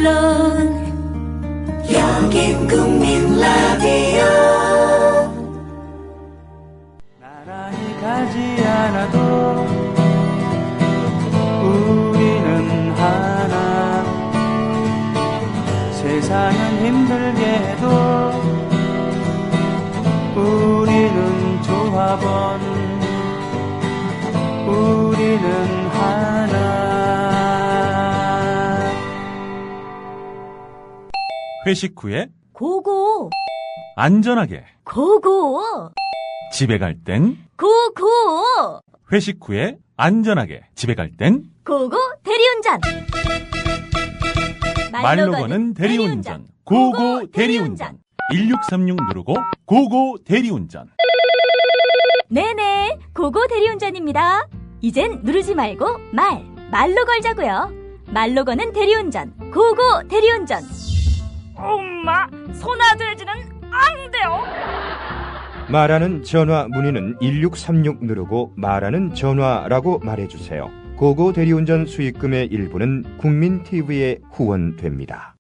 물론 여긴 국민 라디오. 나란히 가지 않아도 우리는 하나. 세상은 힘들게 해도 우리는 조합원. 우리는 하나. 회식 후에 고고. 안전하게 고고. 집에 갈 땐 고고. 회식 후에 안전하게 집에 갈 땐 고고 대리운전. 말로 거는 대리운전. 고고 대리운전. 1636 누르고 고고 대리운전. 네네, 고고 대리운전입니다. 이젠 누르지 말고 말로 걸자고요. 말로 거는 대리운전, 고고 대리운전. 엄마, 소나돼지는 안 돼요. 말하는 전화 문의는 1636 누르고 말하는 전화라고 말해주세요. 고고 대리운전 수익금의 일부는 국민TV에 후원됩니다.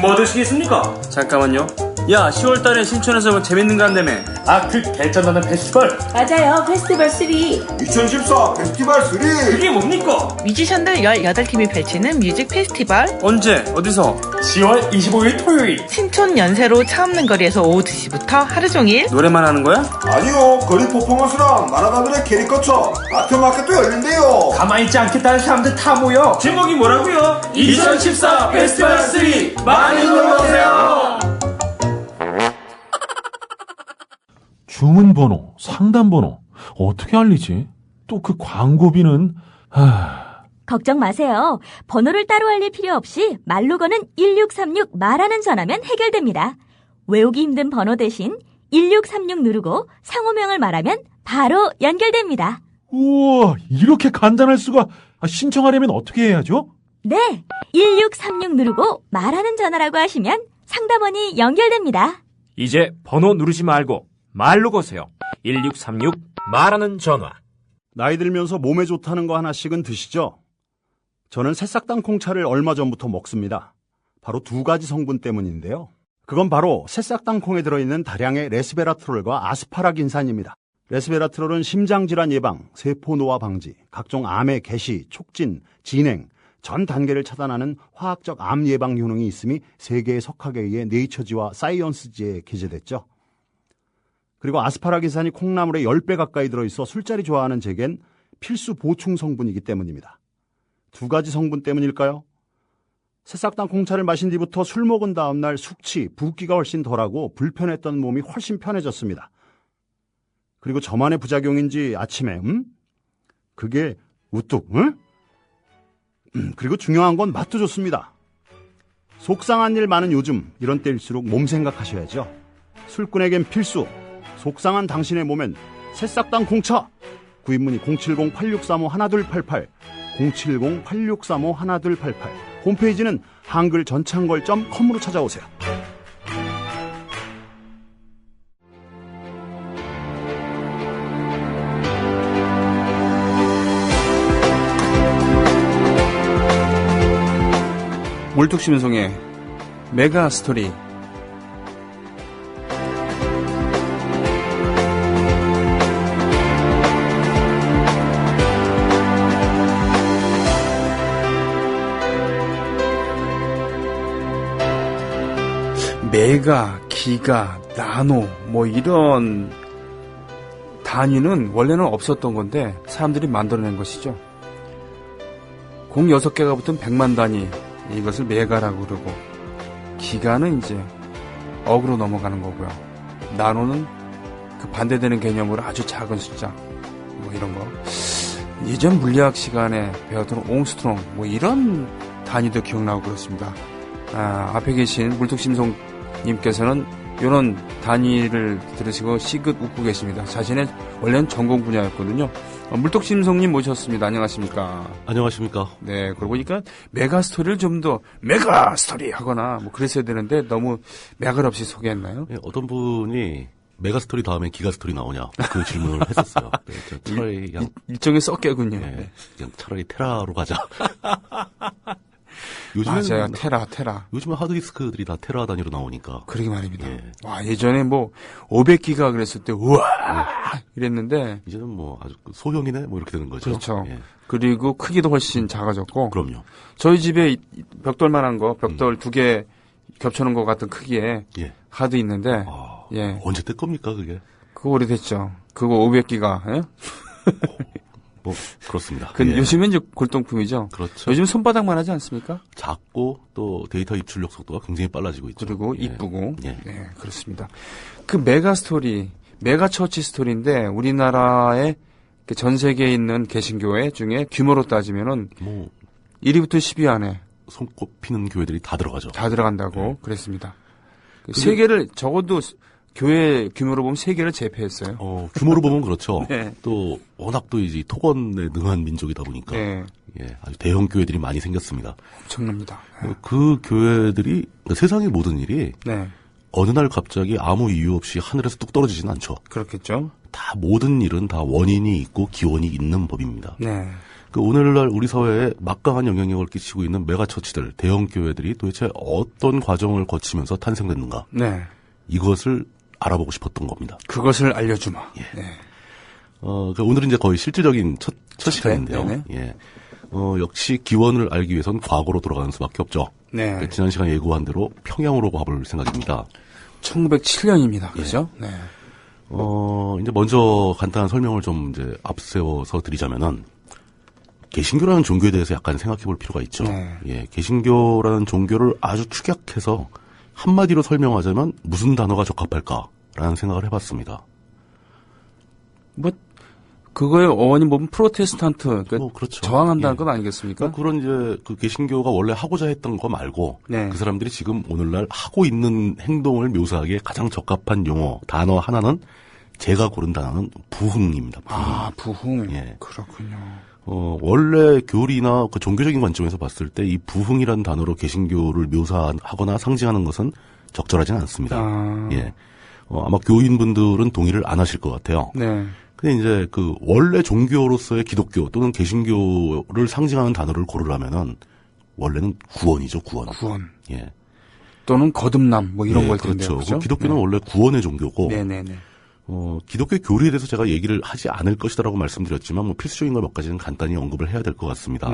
뭐 드시겠습니까? 잠깐만요. 야, 10월달에 신촌에서 뭐 재밌는 거 한다며. 그 개쩐다는 페스티벌. 맞아요. 페스티벌 3. 2014 페스티벌 3. 그게 뭡니까? 뮤지션들 18팀이 펼치는 뮤직 페스티벌. 언제? 어디서? 10월 25일 토요일. 신촌 연세로 차 없는 거리에서 오후 2시부터 하루 종일. 노래만 하는 거야? 아니요. 거리 퍼포먼스랑 만화가들의 캐리커처 아트마켓도 열린대요. 가만히 있지 않겠다는 사람들 다 모여. 제목이 뭐라고요? 2014 페스티벌 3. 많이 놀러오세요. 주문번호, 상담번호 어떻게 알리지? 또 그 광고비는 걱정 마세요. 번호를 따로 알릴 필요 없이 말로 거는 1636 말하는 전화면 해결됩니다. 외우기 힘든 번호 대신 1636 누르고 상호명을 말하면 바로 연결됩니다. 우와, 이렇게 간단할 수가. 신청하려면 어떻게 해야죠? 네, 1636 누르고 말하는 전화라고 하시면 상담원이 연결됩니다. 이제 번호 누르지 말고 말로 거세요. 1636 말하는 전화. 나이 들면서 몸에 좋다는 거 하나씩은 드시죠? 저는 새싹당 콩차를 얼마 전부터 먹습니다. 바로 두 가지 성분 때문인데요. 그건 바로 새싹당 콩에 들어있는 다량의 레스베라트롤과 아스파라긴산입니다. 레스베라트롤은 심장질환 예방, 세포 노화 방지, 각종 암의 개시, 촉진, 진행, 전 단계를 차단하는 화학적 암 예방 효능이 있음이 세계의 석학에 의해 네이처지와 사이언스지에 게재됐죠. 그리고 아스파라긴산이 콩나물에 10배 가까이 들어있어 술자리 좋아하는 제겐 필수 보충 성분이기 때문입니다. 두 가지 성분 때문일까요? 새싹당 콩차를 마신 뒤부터 술 먹은 다음날 숙취, 붓기가 훨씬 덜하고 불편했던 몸이 훨씬 편해졌습니다. 그리고 저만의 부작용인지 아침에 그게 우뚝 그리고 중요한 건 맛도 좋습니다. 속상한 일 많은 요즘 이런 때일수록 몸 생각하셔야죠. 술꾼에겐 필수, 속상한 당신의 몸엔 새싹당 콩차. 구입문의 070-8635-1288 070-8635-1288 홈페이지는 한글전창걸.com으로 찾아오세요. 물뚝심송의 메가스토리. 메가, 기가, 나노 뭐 이런 단위는 원래는 없었던 건데 사람들이 만들어낸 것이죠. 6개가 붙은 100만 단위, 이것을 메가라고 그러고, 기가는 이제 억으로 넘어가는 거고요. 나노는 그 반대되는 개념으로 아주 작은 숫자, 뭐 이런 거. 예전 물리학 시간에 배웠던 옹스트롱 뭐 이런 단위도 기억나고 그렇습니다. 앞에 계신 물뚝심송님께서는 이런 단위를 들으시고 시긋 웃고 계십니다. 자신의 원래는 전공 분야였거든요. 물뚝심송님 모셨습니다. 안녕하십니까? 안녕하십니까? 네, 그러고 보니까 메가스토리를 좀 더 메가스토리 하거나 뭐 그랬어야 되는데 너무 맥을 없이 소개했나요? 네, 어떤 분이 메가스토리 다음에 기가스토리 나오냐 그 질문을 했었어요. 네, 차라리 일종의 썩개군요. 네, 그냥 차라리 테라로 가자. 맞아요. 테라. 요즘은 하드디스크들이 다 테라 단위로 나오니까. 그러게 말입니다. 와, 예전에 뭐 500기가 그랬을 때 우와 이랬는데 이제는 뭐 아주 소형이네 뭐 이렇게 되는 거죠. 그렇죠. 그리고 크기도 훨씬 작아졌고. 그럼요. 저희 집에 벽돌만한 거, 벽돌 2개 겹쳐놓은 것 같은 크기의 하드 있는데. 언제 뜰 겁니까 그게? 그거 오래됐죠. 그거 500기가. 뭐 그렇습니다. 요즘은 이제 골동품이죠. 그렇죠. 요즘 손바닥만 하지 않습니까? 작고 또 데이터 입출력 속도가 굉장히 빨라지고 있죠. 그리고 이쁘고. 네, 그렇습니다. 그 메가처치 스토리인데 우리나라의 전 세계에 있는 개신교회 중에 규모로 따지면은 뭐 1위부터 10위 안에 손꼽히는 교회들이 다 들어가죠. 다 들어간다고 그랬습니다. 세계를 적어도 교회 규모로 보면 세계를 제패했어요. 규모로 보면 그렇죠. 네. 또 워낙 또 이제 토건에 능한 민족이다 보니까 아주 대형 교회들이 많이 생겼습니다. 엄청납니다. 그 교회들이 세상의 모든 일이 어느 날 갑자기 아무 이유 없이 하늘에서 뚝 떨어지진 않죠. 그렇겠죠. 다 모든 일은 다 원인이 있고 기원이 있는 법입니다. 네. 오늘날 우리 사회에 막강한 영향력을 끼치고 있는 메가처치들, 대형 교회들이 도대체 어떤 과정을 거치면서 탄생됐는가? 이것을 알아보고 싶었던 겁니다. 그것을 알려주마. 오늘은 이제 거의 실질적인 첫 시간인데요. 역시 기원을 알기 위해서는 과거로 돌아가는 수밖에 없죠. 지난 시간에 예고한 대로 평양으로 가볼 생각입니다. 1907년입니다. 그죠? 이제 먼저 간단한 설명을 좀 이제 앞세워서 드리자면은, 개신교라는 종교에 대해서 약간 생각해 볼 필요가 있죠. 개신교라는 종교를 아주 축약해서 한마디로 설명하자면 무슨 단어가 적합할까라는 생각을 해봤습니다. 뭐 그거의 어원이 보면 프로테스탄트, 그렇죠. 저항한다는 것 아니겠습니까? 그런 이제 그 개신교가 원래 하고자 했던 거 말고 그 사람들이 지금 오늘날 하고 있는 행동을 묘사하기에 가장 적합한 용어 단어 하나는 제가 고른 단어는 부흥입니다. 부흥. 그렇군요. 원래 교리나 그 종교적인 관점에서 봤을 때 이 부흥이라는 단어로 개신교를 묘사하거나 상징하는 것은 적절하지는 않습니다. 아마 교인분들은 동의를 안 하실 것 같아요. 근데 이제 그 원래 종교로서의 기독교 또는 개신교를 상징하는 단어를 고르라면은 원래는 구원이죠, 구원. 또는 거듭남 뭐 이런 걸 텐데요. 그렇죠. 기독교는 원래 구원의 종교고. 기독교 교리에 대해서 제가 얘기를 하지 않을 것이다라고 말씀드렸지만 뭐 필수적인 걸 몇 가지는 간단히 언급을 해야 될 것 같습니다.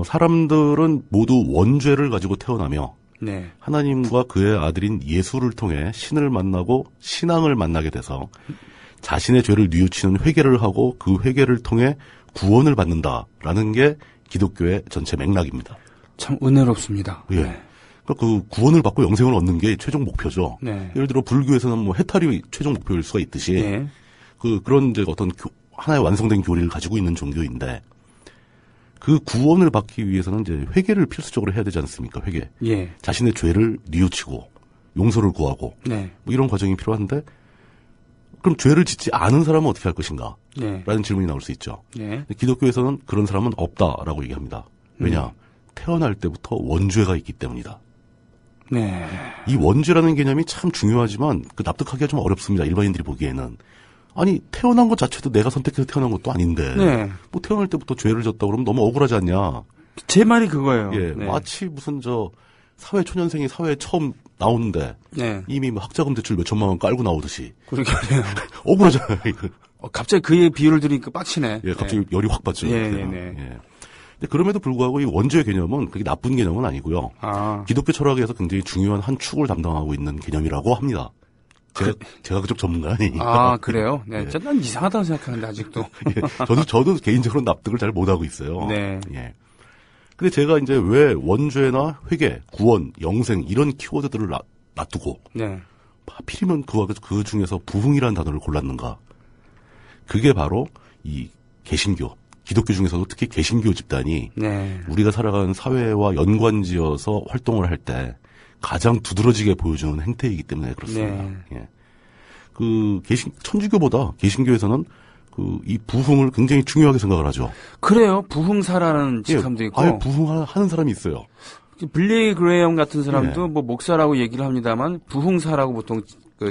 사람들은 모두 원죄를 가지고 태어나며 하나님과 그의 아들인 예수를 통해 신을 만나고 신앙을 만나게 돼서 자신의 죄를 뉘우치는 회개를 하고 그 회개를 통해 구원을 받는다라는 게 기독교의 전체 맥락입니다. 참 은혜롭습니다. 그 구원을 받고 영생을 얻는 게 최종 목표죠. 예를 들어 불교에서는 뭐 해탈이 최종 목표일 수가 있듯이 그런 이제 어떤 하나의 완성된 교리를 가지고 있는 종교인데 그 구원을 받기 위해서는 이제 회개를 필수적으로 해야 되지 않습니까? 회개. 자신의 죄를 뉘우치고 용서를 구하고 뭐 이런 과정이 필요한데 그럼 죄를 짓지 않은 사람은 어떻게 할 것인가? 라는 질문이 나올 수 있죠. 기독교에서는 그런 사람은 없다라고 얘기합니다. 왜냐? 태어날 때부터 원죄가 있기 때문이다. 이 원죄라는 개념이 참 중요하지만 그 납득하기가 좀 어렵습니다. 일반인들이 보기에는. 아니 태어난 것 자체도 내가 선택해서 태어난 것도 아닌데 뭐 태어날 때부터 죄를 졌다 그러면 너무 억울하지 않냐. 제 말이 그거예요. 마치 무슨 사회 초년생이 사회에 처음 나오는데 이미 뭐 학자금 대출 몇 천만 원 깔고 나오듯이. 그러게요. 억울하잖아요. 갑자기 그의 비유를 들으니까 빡치네. 갑자기 열이 확 받죠. 그럼에도 불구하고 이 원죄 개념은 그게 나쁜 개념은 아니고요. 기독교 철학에서 굉장히 중요한 한 축을 담당하고 있는 개념이라고 합니다. 제가 그쪽 전문가 아니니까. 그래요? 난 이상하다고 생각하는데 아직도. 저도 개인적으로 납득을 잘 못하고 있어요. 근데 제가 이제 왜 원죄나 회개, 구원, 영생 이런 키워드들을 놔두고 하필이면 그 중에서 부흥이라는 단어를 골랐는가? 그게 바로 이 개신교. 기독교 중에서도 특히 개신교 집단이 우리가 살아가는 사회와 연관지어서 활동을 할 때 가장 두드러지게 보여주는 행태이기 때문에 그렇습니다. 천주교보다 개신교에서는 이 부흥을 굉장히 중요하게 생각을 하죠. 그래요. 부흥사라는 직함도 있고. 아예 부흥하는 사람이 있어요. 빌리 그레이엄 같은 사람도 뭐 목사라고 얘기를 합니다만 부흥사라고 보통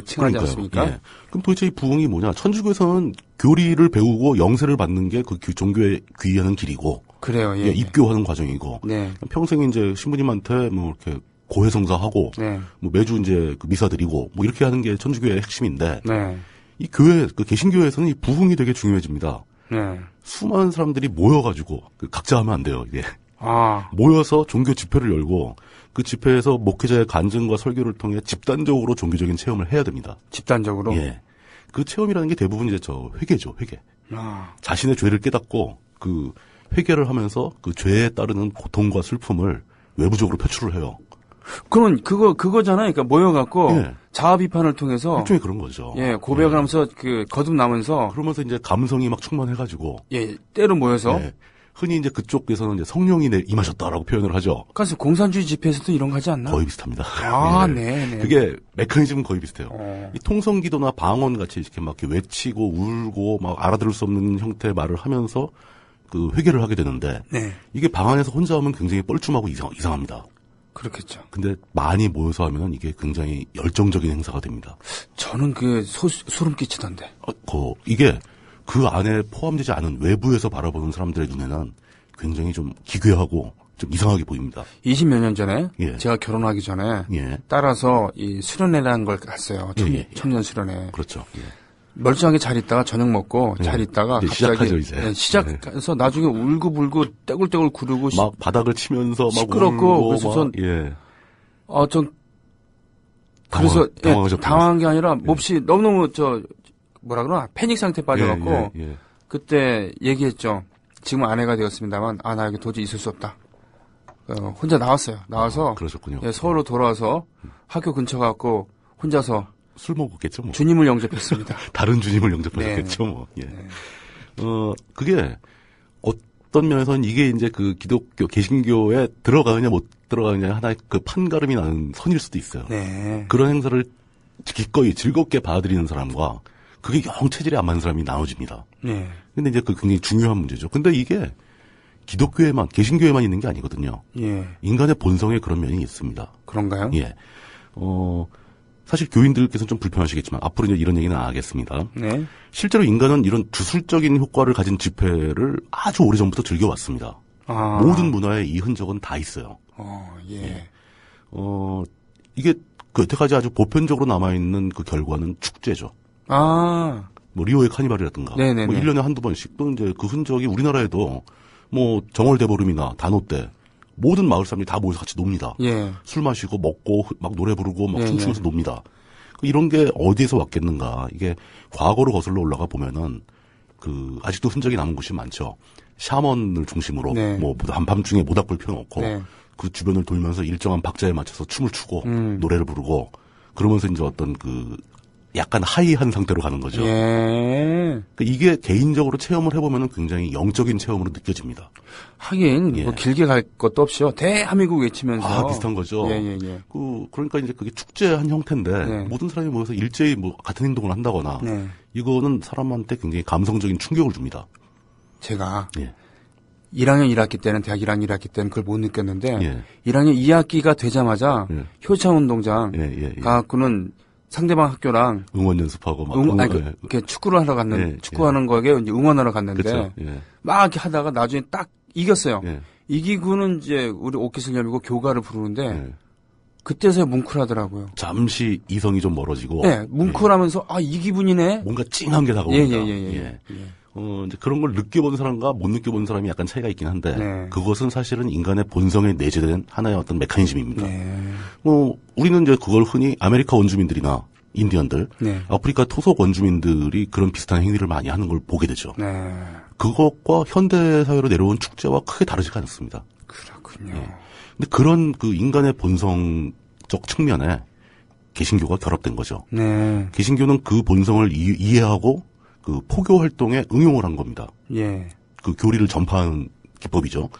칭하지 않습니까? 그럼 도대체 이 부흥이 뭐냐? 천주교에서는 교리를 배우고 영세를 받는 게 그 종교에 귀의하는 길이고 그래요. 예. 입교하는 과정이고 네. 평생 이제 신부님한테 뭐 이렇게 고해성사하고 네. 뭐 매주 이제 그 미사 드리고 뭐 이렇게 하는 게 천주교의 핵심인데 네. 이 교회 그 개신교에서는 이 부흥이 되게 중요해집니다. 네. 수많은 사람들이 모여가지고 각자 하면 안 돼요. 이게 모여서 종교 집회를 열고 그 집회에서 목회자의 간증과 설교를 통해 집단적으로 종교적인 체험을 해야 됩니다. 집단적으로? 예. 그 체험이라는 게 대부분 이제 회개죠, 회개. 자신의 죄를 깨닫고 그 회개를 하면서 그 죄에 따르는 고통과 슬픔을 외부적으로 표출을 해요. 그러면 그거잖아요. 그러니까 모여갖고 예. 자아 비판을 통해서 일종의 그런 거죠. 예, 고백을 하면서 거듭나면서 그러면서 이제 감성이 막 충만해가지고 예, 때로 모여서 예. 흔히 이제 그쪽에서는 이제 성령이 임하셨다라고 표현을 하죠. 그래서 공산주의 집회에서도 이런 거 하지 않나? 거의 비슷합니다. 네. 그게 메커니즘은 거의 비슷해요. 이 통성기도나 방언 같이 이렇게 막 이렇게 외치고 울고 막 알아들을 수 없는 형태의 말을 하면서 그 회개를 하게 되는데 네. 이게 방 안에서 혼자 하면 굉장히 뻘쭘하고 이상합니다. 그렇겠죠. 근데 많이 모여서 하면은 이게 굉장히 열정적인 행사가 됩니다. 저는 소름 끼치던데. 이게 그 안에 포함되지 않은 외부에서 바라보는 사람들의 눈에는 굉장히 좀 기괴하고 좀 이상하게 보입니다. 20몇 년 전에 예. 제가 결혼하기 전에 예. 따라서 이 수련회라는 걸 갔어요. 청년 수련회. 그렇죠. 예. 멀쩡하게 잘 있다가 저녁 먹고 잘 있다가 갑자기 시작하죠, 이제. 네, 시작해서 나중에 울고불고 떼굴떼굴 구르고 막 바닥을 치면서 막 시끄럽고 울고 그래서 예. 전 그래서 당황한 게 아니라 예. 몹시 너무너무 뭐라 그러나 패닉 상태에 빠져갖고 예. 그때 얘기했죠. 지금 아내가 되었습니다만 나 여기 도저히 있을 수 없다. 혼자 나와서 그러셨군요. 예, 서울로 돌아와서 학교 근처 가고 혼자서 술 먹었겠죠, 뭐. 주님을 영접했습니다. 다른 주님을 영접하셨겠죠, 네. 뭐. 예. 그게 어떤 면에서는 이게 이제 그 기독교, 개신교에 들어가느냐 못 들어가느냐 하나의 그 판가름이 나는 선일 수도 있어요. 네. 그런 행사를 기꺼이 즐겁게 받아들이는 사람과 그게 영 체질이 안 맞는 사람이 나눠집니다. 네. 근데 이제 그 굉장히 중요한 문제죠. 근데 이게 기독교에만, 개신교에만 있는 게 아니거든요. 예. 인간의 본성에 그런 면이 있습니다. 그런가요? 예. 사실 교인들께서는 좀 불편하시겠지만 앞으로 이제 이런 얘기는 안 하겠습니다. 네. 실제로 인간은 이런 주술적인 효과를 가진 집회를 아주 오래전부터 즐겨왔습니다. 모든 문화에 이 흔적은 다 있어요. 예. 이게 여태까지 아주 보편적으로 남아있는 그 결과는 축제죠. 뭐 리오의 카니발이라든가 네네네. 뭐 1년에 한두 번씩 또 이제 그 흔적이 우리나라에도 뭐 정월대보름이나 단오 때 모든 마을 사람들이 다 모여서 같이 놉니다. 예. 술 마시고 먹고 막 노래 부르고 막 예, 춤추면서 놉니다. 이런 게 어디에서 왔겠는가? 이게 과거로 거슬러 올라가 보면은 그 아직도 흔적이 남은 곳이 많죠. 샤먼을 중심으로 네. 뭐 한밤중에 모닥불 펴놓고 네. 그 주변을 돌면서 일정한 박자에 맞춰서 춤을 추고 노래를 부르고 그러면서 이제 어떤 그 약간 하이한 상태로 가는 거죠. 예. 그러니까 이게 개인적으로 체험을 해보면은 굉장히 영적인 체험으로 느껴집니다. 하긴 예. 뭐 길게 갈 것도 없이요. 대한민국 외치면서 비슷한 거죠. 예. 그러니까 이제 그게 축제의 한 형태인데 네. 모든 사람이 모여서 일제히 뭐 같은 행동을 한다거나 네. 이거는 사람한테 굉장히 감성적인 충격을 줍니다. 제가 예. 1학년 1학기 때는 대학 1학년 1학기 때는 그걸 못 느꼈는데 예. 1학년 2학기가 되자마자 효창운동장 가갖고는 상대방 학교랑 응원 연습하고 막 이렇게 축구를 하러 갔는 축구하는 거에 이제 응원하러 갔는데 그쵸? 막 이렇게 하다가 나중에 딱 이겼어요. 이기고는 이제 우리 옷깃을 열고 교가를 부르는데 그때서야 뭉클하더라고요. 잠시 이성이 좀 멀어지고. 네, 뭉클하면서 이 기분이네. 뭔가 찡한 게 다가옵니다. 예. 이제 그런 걸 느껴본 사람과 못 느껴본 사람이 약간 차이가 있긴 한데 그것은 사실은 인간의 본성에 내재된 하나의 어떤 메커니즘입니다. 우리는 이제 그걸 흔히 아메리카 원주민들이나 인디언들, 아프리카 토속 원주민들이 그런 비슷한 행위를 많이 하는 걸 보게 되죠. 그것과 현대 사회로 내려온 축제와 크게 다르지가 않습니다. 그렇군요. 근데 그런 그 인간의 본성적 측면에 개신교가 결합된 거죠. 개신교는 그 본성을 이해하고 그 포교 활동에 응용을 한 겁니다. 예. 그 교리를 전파하는 기법이죠.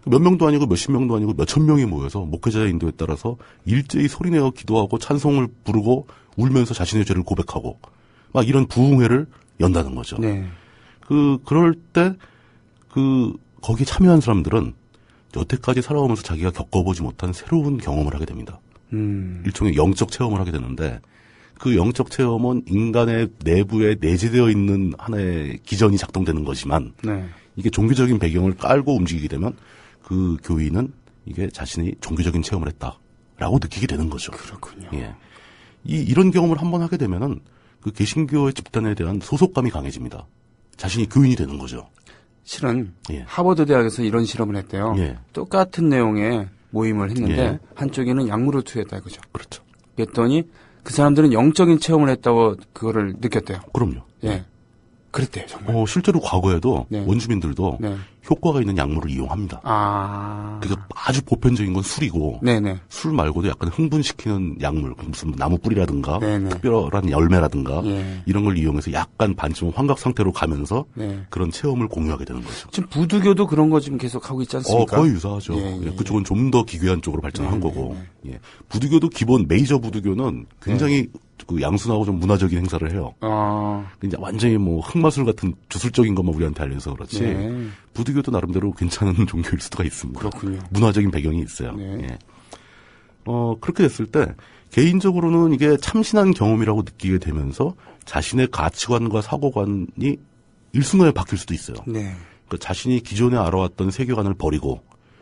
몇 명도 아니고 몇십 명도 아니고 몇천 명이 모여서 목회자의 인도에 따라서 일제히 소리내어 기도하고 찬송을 부르고 울면서 자신의 죄를 고백하고 막 이런 부흥회를 연다는 거죠. 그럴 때 거기에 참여한 사람들은 여태까지 살아오면서 자기가 겪어보지 못한 새로운 경험을 하게 됩니다. 일종의 영적 체험을 하게 되는데 그 영적 체험은 인간의 내부에 내재되어 있는 하나의 기전이 작동되는 거지만 이게 종교적인 배경을 깔고 움직이게 되면 그 교인은 이게 자신이 종교적인 체험을 했다라고 느끼게 되는 거죠. 그렇군요. 예. 이런 경험을 한번 하게 되면은 그 개신교의 집단에 대한 소속감이 강해집니다. 자신이 교인이 되는 거죠. 실은 하버드 대학에서 이런 실험을 했대요. 똑같은 내용의 모임을 했는데 한쪽에는 약물을 투여했다 이거죠. 그렇죠. 그랬더니 그 사람들은 영적인 체험을 했다고 그거를 느꼈대요. 그럼요. 예. 그랬대요, 정말. 실제로 과거에도 원주민들도 효과가 있는 약물을 이용합니다. 아. 그래서 아주 보편적인 건 술이고, 술 말고도 약간 흥분시키는 약물, 무슨 나무 뿌리라든가, 특별한 열매라든가, 이런 걸 이용해서 약간 반쯤 환각 상태로 가면서 그런 체험을 공유하게 되는 거죠. 지금 부두교도 그런 거 지금 계속 하고 있지 않습니까? 거의 유사하죠. 그쪽은 좀 더 기괴한 쪽으로 발전한 거고, 부두교도 기본 메이저 부두교는 굉장히 그 양순하고 좀 문화적인 행사를 해요. 이제 완전히 뭐 흑마술 같은 주술적인 것만 우리한테 알려서 그렇지. 부두교도 나름대로 괜찮은 종교일 수가 있습니다. 그렇군요. 문화적인 배경이 있어요. 그렇게 됐을 때 개인적으로는 이게 참신한 경험이라고 느끼게 되면서 자신의 가치관과 사고관이 일순간에 바뀔 수도 있어요. 그러니까 자신이 기존에 알아왔던 세계관을 버리고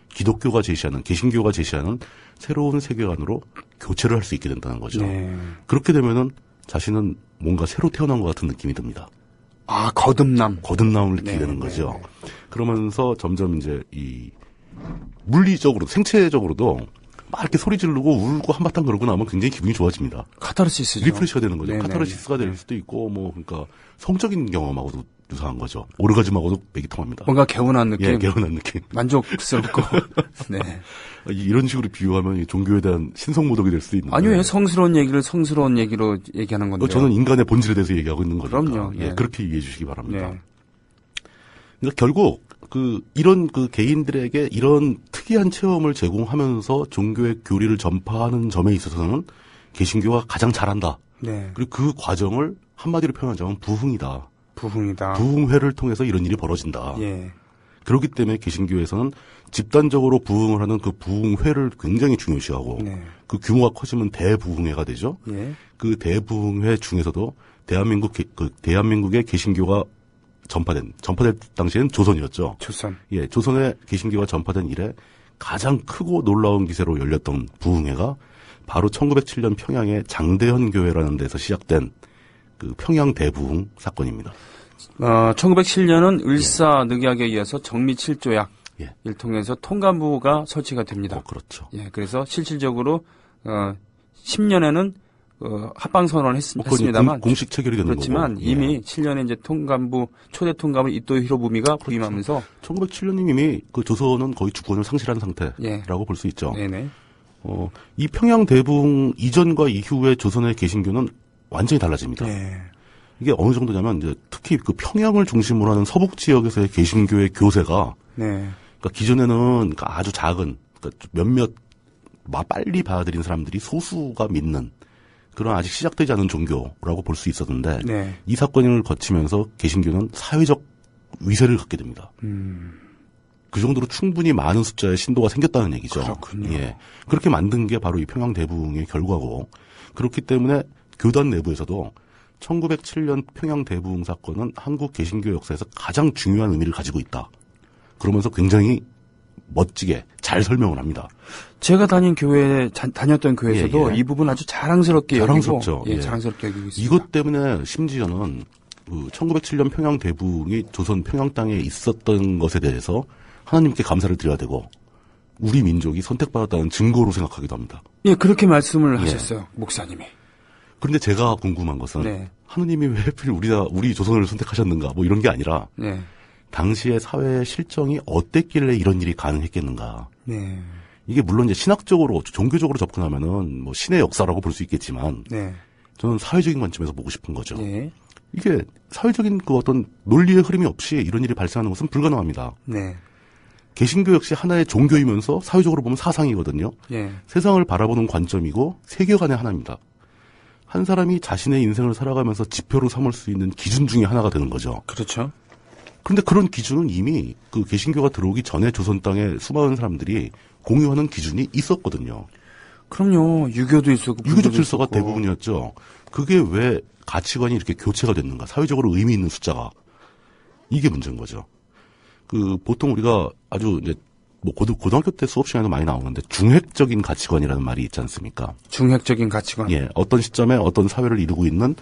기독교가 제시하는, 개신교가 제시하는 새로운 세계관으로 교체를 할 수 있게 된다는 거죠. 그렇게 되면은 자신은 뭔가 새로 태어난 것 같은 느낌이 듭니다. 아, 거듭남을 느끼게 되는 거죠. 그러면서 점점 이제 이 물리적으로, 생체적으로도 막 이렇게 소리 지르고 울고 한바탕 그러고 나면 굉장히 기분이 좋아집니다. 카타르시스죠. 리프레시가 되는 거죠. 카타르시스가 될 수도 있고, 뭐, 그러니까 성적인 경험하고도 유사한 거죠. 오르가즘하고도 맥이 통합니다. 뭔가 개운한 느낌? 개운한 느낌. 만족스럽고. 이런 식으로 비유하면 종교에 대한 신성모독이 될 수도 있는데. 아니요, 성스러운 얘기를 성스러운 얘기로 얘기하는 건데요. 저는 인간의 본질에 대해서 얘기하고 있는 거니까. 그럼요. 그렇게 이해해 주시기 바랍니다. 그러니까 결국 이런 개인들에게 이런 특이한 체험을 제공하면서 종교의 교리를 전파하는 점에 있어서는 개신교가 가장 잘한다. 그리고 그 과정을 한마디로 표현하자면 부흥이다. 부흥회를 통해서 이런 일이 벌어진다. 그렇기 때문에 개신교에서는 집단적으로 부흥을 하는 그 부흥회를 굉장히 중요시하고 그 규모가 커지면 대부흥회가 되죠. 그 대부흥회 중에서도 대한민국의 개신교가 전파될 당시에는 조선이었죠. 조선의 개신교가 전파된 이래 가장 크고 놀라운 기세로 열렸던 부흥회가 바로 1907년 평양의 장대현 교회라는 데서 시작된 그 평양 대부흥 사건입니다. 1907년은 을사늑약에 의해서 정미7조약을 통해서 통감부가 설치가 됩니다. 그렇죠. 그래서 실질적으로 10년에는 합방선언을 했습니다만 공식 체결이 되는 그렇지만 거고. 이미 7년에 이제 통감부 초대 통감을 이토 히로부미가 부임하면서 1907년 이미 그 조선은 거의 주권을 상실한 상태라고 볼 수 있죠. 이 평양 대부흥 이전과 이후의 조선의 개신교는 완전히 달라집니다. 이게 어느 정도냐면 이제 특히 그 평양을 중심으로 하는 서북 지역에서의 개신교의 교세가 그러니까 기존에는 아주 작은 그러니까 몇몇 빨리 받아들인 사람들이 소수가 믿는 그런 아직 시작되지 않은 종교라고 볼 수 있었는데 이 사건을 거치면서 개신교는 사회적 위세를 갖게 됩니다. 그 정도로 충분히 많은 숫자의 신도가 생겼다는 얘기죠. 그렇군요. 그렇게 만든 게 바로 이 평양 대부흥의 결과고 그렇기 때문에 교단 내부에서도 1907년 평양 대부흥 사건은 한국 개신교 역사에서 가장 중요한 의미를 가지고 있다. 그러면서 굉장히 멋지게 잘 설명을 합니다. 제가 다녔던 교회에서도 이 부분 아주 자랑스럽게 자랑스럽죠. 여기고, 자랑스럽게 여기고 있습니다. 이것 때문에 심지어는 그 1907년 평양 대부흥이 조선 평양 땅에 있었던 것에 대해서 하나님께 감사를 드려야 되고 우리 민족이 선택받았다는 증거로 생각하기도 합니다. 그렇게 말씀을 하셨어요, 목사님이. 그런데 제가 궁금한 것은 하느님이 왜 하필 우리 조선을 선택하셨는가 뭐 이런 게 아니라 당시의 사회의 실정이 어땠길래 이런 일이 가능했겠는가. 이게 물론 이제 신학적으로 종교적으로 접근하면은 뭐 신의 역사라고 볼 수 있겠지만 저는 사회적인 관점에서 보고 싶은 거죠. 이게 사회적인 그 어떤 논리의 흐름이 없이 이런 일이 발생하는 것은 불가능합니다. 개신교 역시 하나의 종교이면서 사회적으로 보면 사상이거든요. 세상을 바라보는 관점이고 세계관의 하나입니다. 한 사람이 자신의 인생을 살아가면서 지표로 삼을 수 있는 기준 중에 하나가 되는 거죠. 그렇죠. 그런데 그런 기준은 이미 그 개신교가 들어오기 전에 조선 땅에 수많은 사람들이 공유하는 기준이 있었거든요. 그럼요. 유교도 있었고. 유교적 질서가 대부분이었죠. 그게 왜 가치관이 이렇게 교체가 됐는가. 사회적으로 의미 있는 숫자가. 이게 문제인 거죠. 보통 우리가 아주 이제 뭐 고등학교 때 수업 시간에도 많이 나오는데 중핵적인 가치관이라는 말이 있지 않습니까? 중핵적인 가치관. 예, 어떤 시점에 어떤 사회를 이루고 있는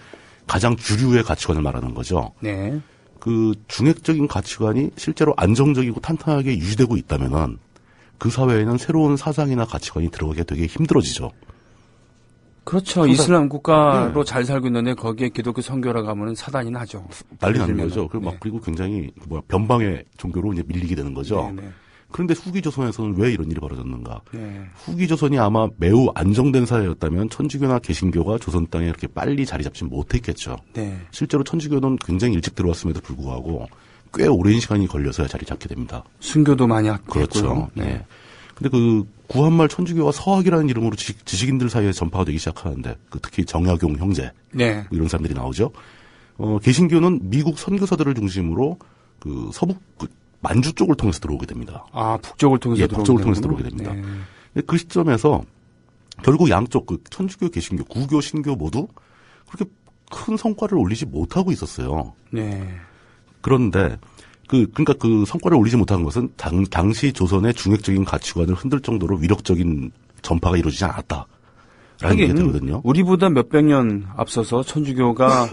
가장 주류의 가치관을 말하는 거죠. 네. 그 중핵적인 가치관이 실제로 안정적이고 탄탄하게 유지되고 있다면은 그 사회에는 새로운 사상이나 가치관이 들어가기 되게 힘들어지죠. 그렇죠. 이슬람 국가로 잘 살고 있는데 거기에 기독교 선교라 가면은 사단이 나죠. 난리 나는 거죠. 그리고 굉장히 변방의 종교로 이제 밀리게 되는 거죠. 네. 그런데 후기 조선에서는 왜 이런 일이 벌어졌는가? 네. 후기 조선이 아마 매우 안정된 사회였다면 천주교나 개신교가 조선 땅에 이렇게 빨리 자리 잡지 못했겠죠. 네. 실제로 천주교는 굉장히 일찍 들어왔음에도 불구하고 꽤 오랜 시간이 걸려서야 자리 잡게 됩니다. 순교도 많이 했고요. 그렇죠. 네. 근데 그 구한말 천주교가 서학이라는 이름으로 지식인들 사이에 전파가 되기 시작하는데 특히 정약용 형제 네. 이런 사람들이 나오죠. 개신교는 미국 선교사들을 중심으로 그 서북 만주 쪽을 통해서 들어오게 됩니다. 아, 북쪽을 통해서 예, 북쪽을 통해서 들어오게 됩니다. 네. 근데 그 시점에서 결국 양쪽 천주교, 개신교, 구교, 신교 모두 그렇게 큰 성과를 올리지 못하고 있었어요. 네. 그런데 그러니까 그 성과를 올리지 못한 것은 당시 조선의 중핵적인 가치관을 흔들 정도로 위력적인 전파가 이루어지지 않았다라는 게 되거든요. 우리보다 몇백 년 앞서서 천주교가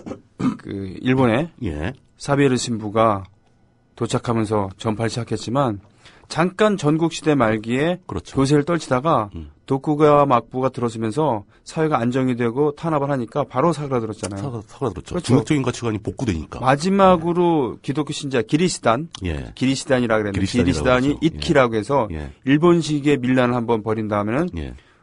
그 일본의 예. 사비에르 신부가 도착하면서 전파를 시작했지만 잠깐 전국시대 말기에 그렇죠. 교세를 떨치다가 독구가 막부가 들어서면서 사회가 안정이 되고 탄압을 하니까 바로 사그라들었잖아요. 사그라들었죠. 그렇죠. 중핵적인 가치관이 복구되니까. 마지막으로 기독교 신자 기리시단, 예. 기리시단이라 그랬는데 기리시단이 이키라고 해서 일본식의 밀란을 한번 벌인 다음에는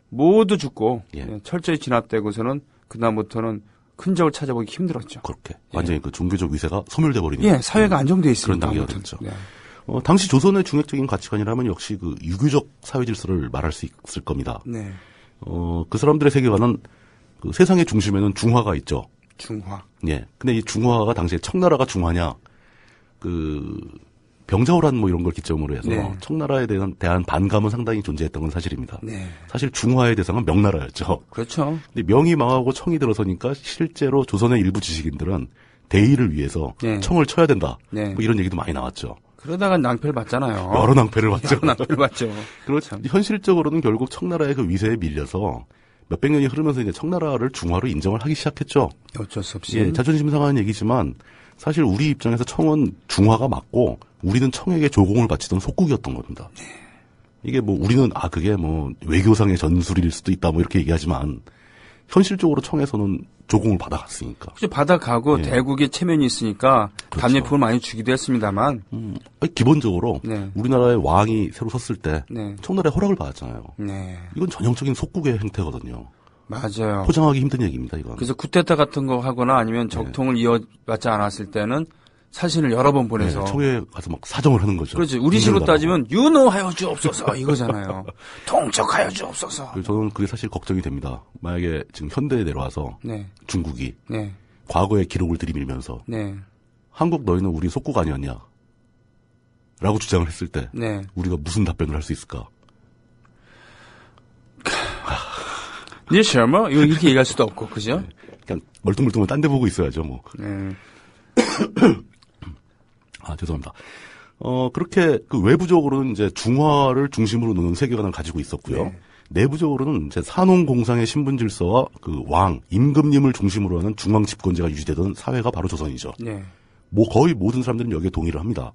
모두 죽고 철저히 진압되고서는 그다음부터는 흔적을 찾아보기 힘들었죠. 그렇게 완전히 그 종교적 위세가 소멸돼 버리는. 예, 사회가 안정돼 있습니다. 그런 단계가 됐죠. 당시 조선의 중핵적인 가치관이라면 역시 그 유교적 사회 질서를 말할 수 있을 겁니다. 네. 그 사람들의 세계관은 그 세상의 중심에는 중화가 있죠. 중화. 예. 근데 이 중화가 당시에 청나라가 중화냐, 병자호란 뭐 이런 걸 기점으로 해서 청나라에 대한 반감은 상당히 존재했던 건 사실입니다. 네. 사실 중화의 대상은 명나라였죠. 그렇죠. 근데 명이 망하고 청이 들어서니까 실제로 조선의 일부 지식인들은 대의를 위해서 청을 쳐야 된다. 뭐 이런 얘기도 많이 나왔죠. 그러다가 낭패를 봤잖아요. 여러 낭패를 봤죠. 여러 낭패를 봤죠. 그렇죠. 현실적으로는 결국 청나라의 그 위세에 밀려서 몇백 년이 흐르면서 이제 청나라를 중화로 인정을 하기 시작했죠. 어쩔 수 없이. 예, 자존심 상하는 얘기지만 사실 우리 입장에서 청은 중화가 맞고 우리는 청에게 조공을 바치던 속국이었던 겁니다. 이게 뭐 우리는 그게 뭐 외교상의 전술일 수도 있다 뭐 이렇게 얘기하지만 현실적으로 청에서는 조공을 받아갔으니까. 그렇죠. 받아가고 대국의 체면이 있으니까 그렇죠. 답례품을 많이 주기도 했습니다만. 기본적으로 우리나라의 왕이 새로 섰을 때 청나라의 허락을 받았잖아요. 네. 이건 전형적인 속국의 행태거든요. 맞아요. 포장하기 힘든 얘기입니다. 이건. 그래서 쿠데타 같은 거 하거나 아니면 적통을 이어받지 않았을 때는 사신을 여러 번 보내서 청에 가서 막 사정을 하는 거죠. 그렇지. 우리식으로 따지면 유노하여 주옵소서 이거잖아요. 통촉하여 주옵소서. 저는 그게 사실 걱정이 됩니다. 만약에 지금 현대에 내려와서 중국이 과거의 기록을 들이밀면서 한국 너희는 우리 속국 아니었냐 라고 주장을 했을 때 우리가 무슨 답변을 할 수 있을까? 네, 셔머? 이렇게 얘기할 수도 없고, 그죠? 그냥 멀뚱멀뚱 딴 데 보고 있어야죠, 뭐. 죄송합니다. 그렇게 그 외부적으로는 이제 중화를 중심으로 놓는 세계관을 가지고 있었고요. 내부적으로는 이제 산홍공상의 신분 질서와 그 왕, 임금님을 중심으로 하는 중앙 집권제가 유지되던 사회가 바로 조선이죠. 뭐 거의 모든 사람들은 여기에 동의를 합니다.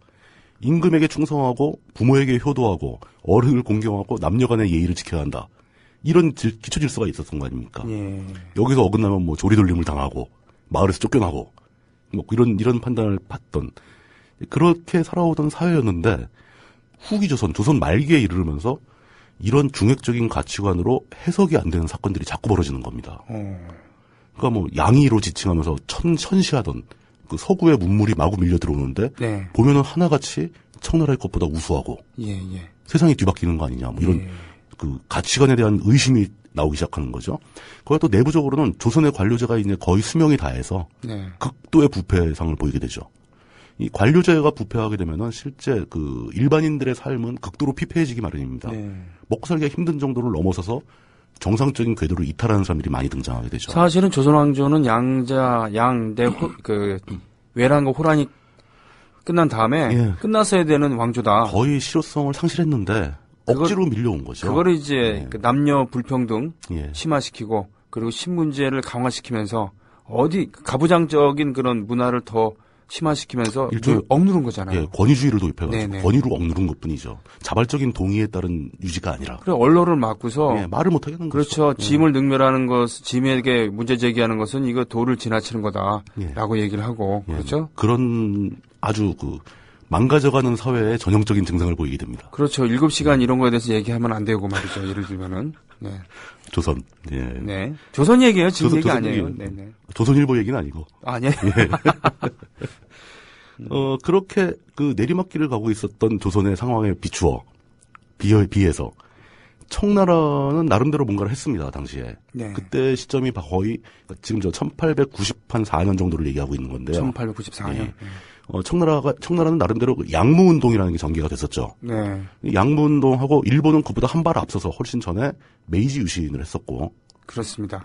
임금에게 충성하고 부모에게 효도하고 어른을 공경하고 남녀간의 예의를 지켜야 한다. 이런 기초 질서가 있었던 거 아닙니까? 여기서 어긋나면 뭐 조리돌림을 당하고 마을에서 쫓겨나고 뭐 이런 판단을 받던 그렇게 살아오던 사회였는데 후기 조선 말기에 이르면서 이런 중핵적인 가치관으로 해석이 안 되는 사건들이 자꾸 벌어지는 겁니다. 그러니까 뭐 양의로 지칭하면서 천시하던 그 서구의 문물이 마구 밀려 들어오는데 보면은 하나같이 청나라의 것보다 우수하고 세상이 뒤바뀌는 거 아니냐 뭐 이런 그 가치관에 대한 의심이 나오기 시작하는 거죠. 거기다 또 내부적으로는 조선의 관료제가 이제 거의 수명이 다해서 극도의 부패상을 보이게 되죠. 이 관료제가 부패하게 되면은 실제 그 일반인들의 삶은 극도로 피폐해지기 마련입니다. 먹고 살기가 힘든 정도를 넘어서서 정상적인 궤도를 이탈하는 사람들이 많이 등장하게 되죠. 사실은 조선 왕조는 양대 외란과 호란이 끝난 다음에 끝났어야 되는 왕조다. 거의 실효성을 상실했는데 억지로 밀려온 거죠. 그거를 이제 그 남녀 불평등 심화시키고 그리고 신문제를 강화시키면서 어디 가부장적인 그런 문화를 더 심화시키면서 억누른 거잖아요. 예, 권위주의를 도입해가지고 권위로 억누른 것뿐이죠. 자발적인 동의에 따른 유지가 아니라. 그래 언론을 막고서 말을 못하게 하는 거죠. 그렇죠. 짐을 능멸하는 것, 짐에게 문제 제기하는 것은 이거 도를 지나치는 거다라고 얘기를 하고 그렇죠. 그런 아주 그 망가져가는 사회의 전형적인 증상을 보이게 됩니다. 그렇죠. 7시간 이런 거에 대해서 얘기하면 안 되고 말이죠. 예를 들면은 조선. 네. 조선 얘기예요. 지금 얘기 아니에요. 네네. 조선일보 얘기는 아니고. 아니에요. 그렇게 그 내리막길을 가고 있었던 조선의 상황에 비해서 청나라는 나름대로 뭔가를 했습니다. 당시에. 그때 시점이 거의 지금 1894년 정도를 얘기하고 있는 건데요. 1894년. 청나라는 나름대로 양무운동이라는 게 전개가 됐었죠. 양무운동하고 일본은 그보다 한 발 앞서서 훨씬 전에 메이지 유신을 했었고. 그렇습니다.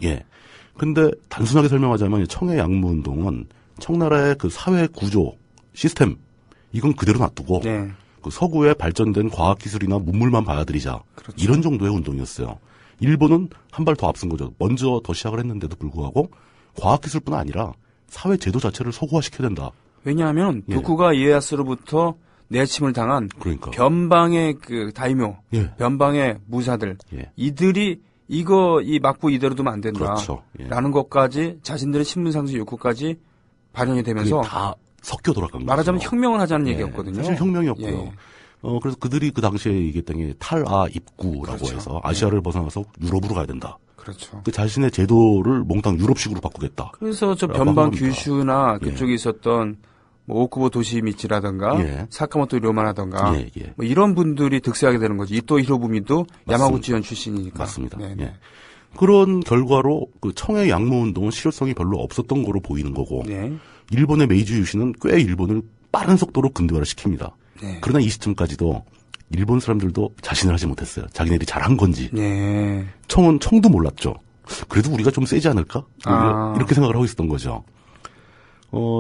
근데 단순하게 설명하자면 청의 양무운동은 청나라의 그 사회 구조, 시스템, 이건 그대로 놔두고 그 서구의 발전된 과학기술이나 문물만 받아들이자. 이런 정도의 운동이었어요. 일본은 한 발 더 앞선 거죠. 먼저 더 시작을 했는데도 불구하고 과학기술뿐 아니라 사회 제도 자체를 서구화시켜야 된다. 왜냐하면 도쿠가 이에야스로부터 내침을 당한 변방의 그 다이묘, 변방의 무사들, 이들이 이 막부 이대로 두면 안 된다. 라는 것까지 자신들의 신분상수 욕구까지 발현이 되면서 다 섞여 돌아간 거죠. 말하자면 혁명을 하자는 얘기였거든요. 사실 혁명이었고요. 그래서 그들이 그 당시에 얘기했던 게 탈아 입구라고 해서 아시아를 벗어나서 유럽으로 가야 된다. 그렇죠. 그 자신의 제도를 몽땅 유럽식으로 바꾸겠다. 그래서 저 변방 규슈나 그쪽에 있었던 뭐 오쿠보 도시미치라든가 사카모토 료마라든가 뭐 이런 분들이 득세하게 되는 거죠. 이토 히로부미도 야마구치현 출신이니까. 맞습니다. 그런 결과로 그 청의 양무운동은 실효성이 별로 없었던 거로 보이는 거고 일본의 메이지 유신은 꽤 일본을 빠른 속도로 근대화를 시킵니다. 그러나 이 시점까지도 일본 사람들도 자신을 하지 못했어요. 자기네들이 잘한 건지. 청은 청도 몰랐죠. 그래도 우리가 좀 세지 않을까? 이렇게 생각을 하고 있었던 거죠.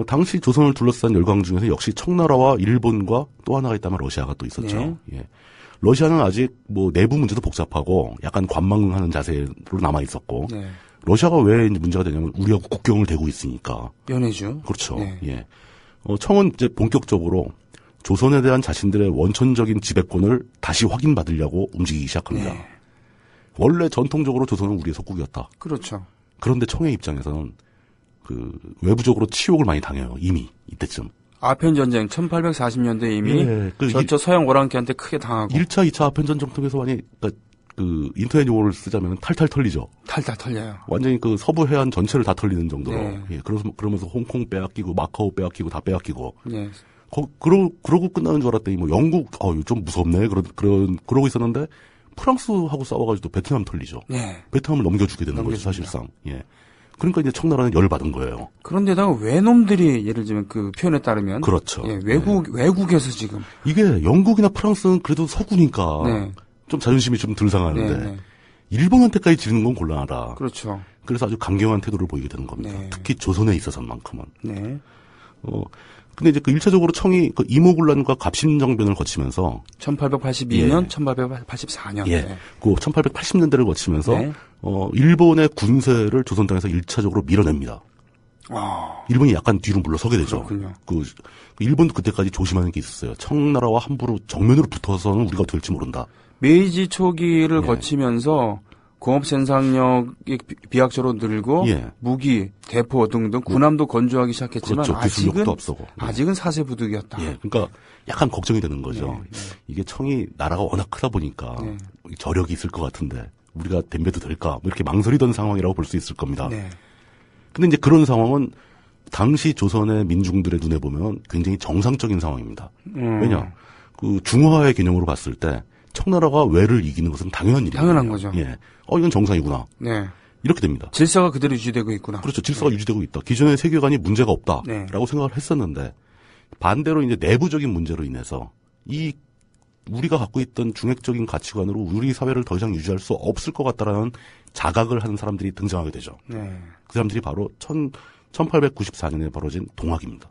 당시 조선을 둘러싼 열강 중에서 역시 청나라와 일본과 또 하나가 있다면 러시아가 또 있었죠. 러시아는 아직 뭐 내부 문제도 복잡하고 약간 관망하는 자세로 남아 있었고 러시아가 왜 문제가 되냐면 우리하고 국경을 대고 있으니까. 연해죠. 그렇죠. 청은 이제 본격적으로 조선에 대한 자신들의 원천적인 지배권을 다시 확인받으려고 움직이기 시작합니다. 원래 전통적으로 조선은 우리의 속국이었다. 그렇죠. 그런데 청의 입장에서는 그 외부적으로 치욕을 많이 당해요. 이미 이때쯤. 아편 전쟁 1840년대 이미 저쪽 서양 오랑캐한테 크게 당하고 1차, 2차 아편 전쟁 통해서 많이 그 인터넷 용어를 쓰자면 탈탈 털리죠. 탈탈 털려요. 완전히 그 서부 해안 전체를 다 털리는 정도로. 그러면서 홍콩 빼앗기고 마카오 빼앗기고 다 빼앗기고. 그러고 끝나는 줄 알았더니 뭐 영국 좀 무섭네. 그러고 있었는데 프랑스하고 싸워가지고 베트남 털리죠. 베트남을 넘겨주게 되는 거죠 사실상. 그러니까 이제 청나라는 열받은 거예요. 그런데다가 외놈들이 예를 들면 그 표현에 따르면 그렇죠. 외국에서 지금 이게 영국이나 프랑스는 그래도 서구니까 좀 자존심이 좀 덜 상하는데 일본한테까지 지는 건 곤란하다. 그렇죠. 그래서 아주 강경한 태도를 보이게 되는 겁니다. 특히 조선에 있어서만큼은. 근데 이제 그 1차적으로 청이 그 이모군란과 갑신정변을 거치면서 1882년, 1884년. 그 1880년대를 거치면서 일본의 군세를 조선 땅에서 1차적으로 밀어냅니다. 일본이 약간 뒤로 물러서게 되죠. 그렇군요. 그 일본도 그때까지 조심하는 게 있었어요. 청나라와 함부로 정면으로 붙어서는 우리가 될지 모른다. 메이지 초기를 거치면서 공업 생산력이 비약적으로 늘고 무기, 대포 등등 군함도 건조하기 시작했지만 아직은 사세부득이었다. 그러니까 약간 걱정이 되는 거죠. 이게 청이 나라가 워낙 크다 보니까 저력이 있을 것 같은데 우리가 댐벼도 될까? 뭐 이렇게 망설이던 상황이라고 볼 수 있을 겁니다. 근데 이제 그런 상황은 당시 조선의 민중들의 눈에 보면 굉장히 정상적인 상황입니다. 왜냐? 그 중화의 개념으로 봤을 때 청나라가 외를 이기는 것은 당연한 일이에요. 당연한 거죠. 이건 정상이구나. 이렇게 됩니다. 질서가 그대로 유지되고 있구나. 그렇죠. 질서가 유지되고 있다. 기존의 세계관이 문제가 없다라고 생각을 했었는데 반대로 이제 내부적인 문제로 인해서 우리가 갖고 있던 중핵적인 가치관으로 우리 사회를 더 이상 유지할 수 없을 것 같다라는 자각을 하는 사람들이 등장하게 되죠. 그 사람들이 바로 1894년에 벌어진 동학입니다.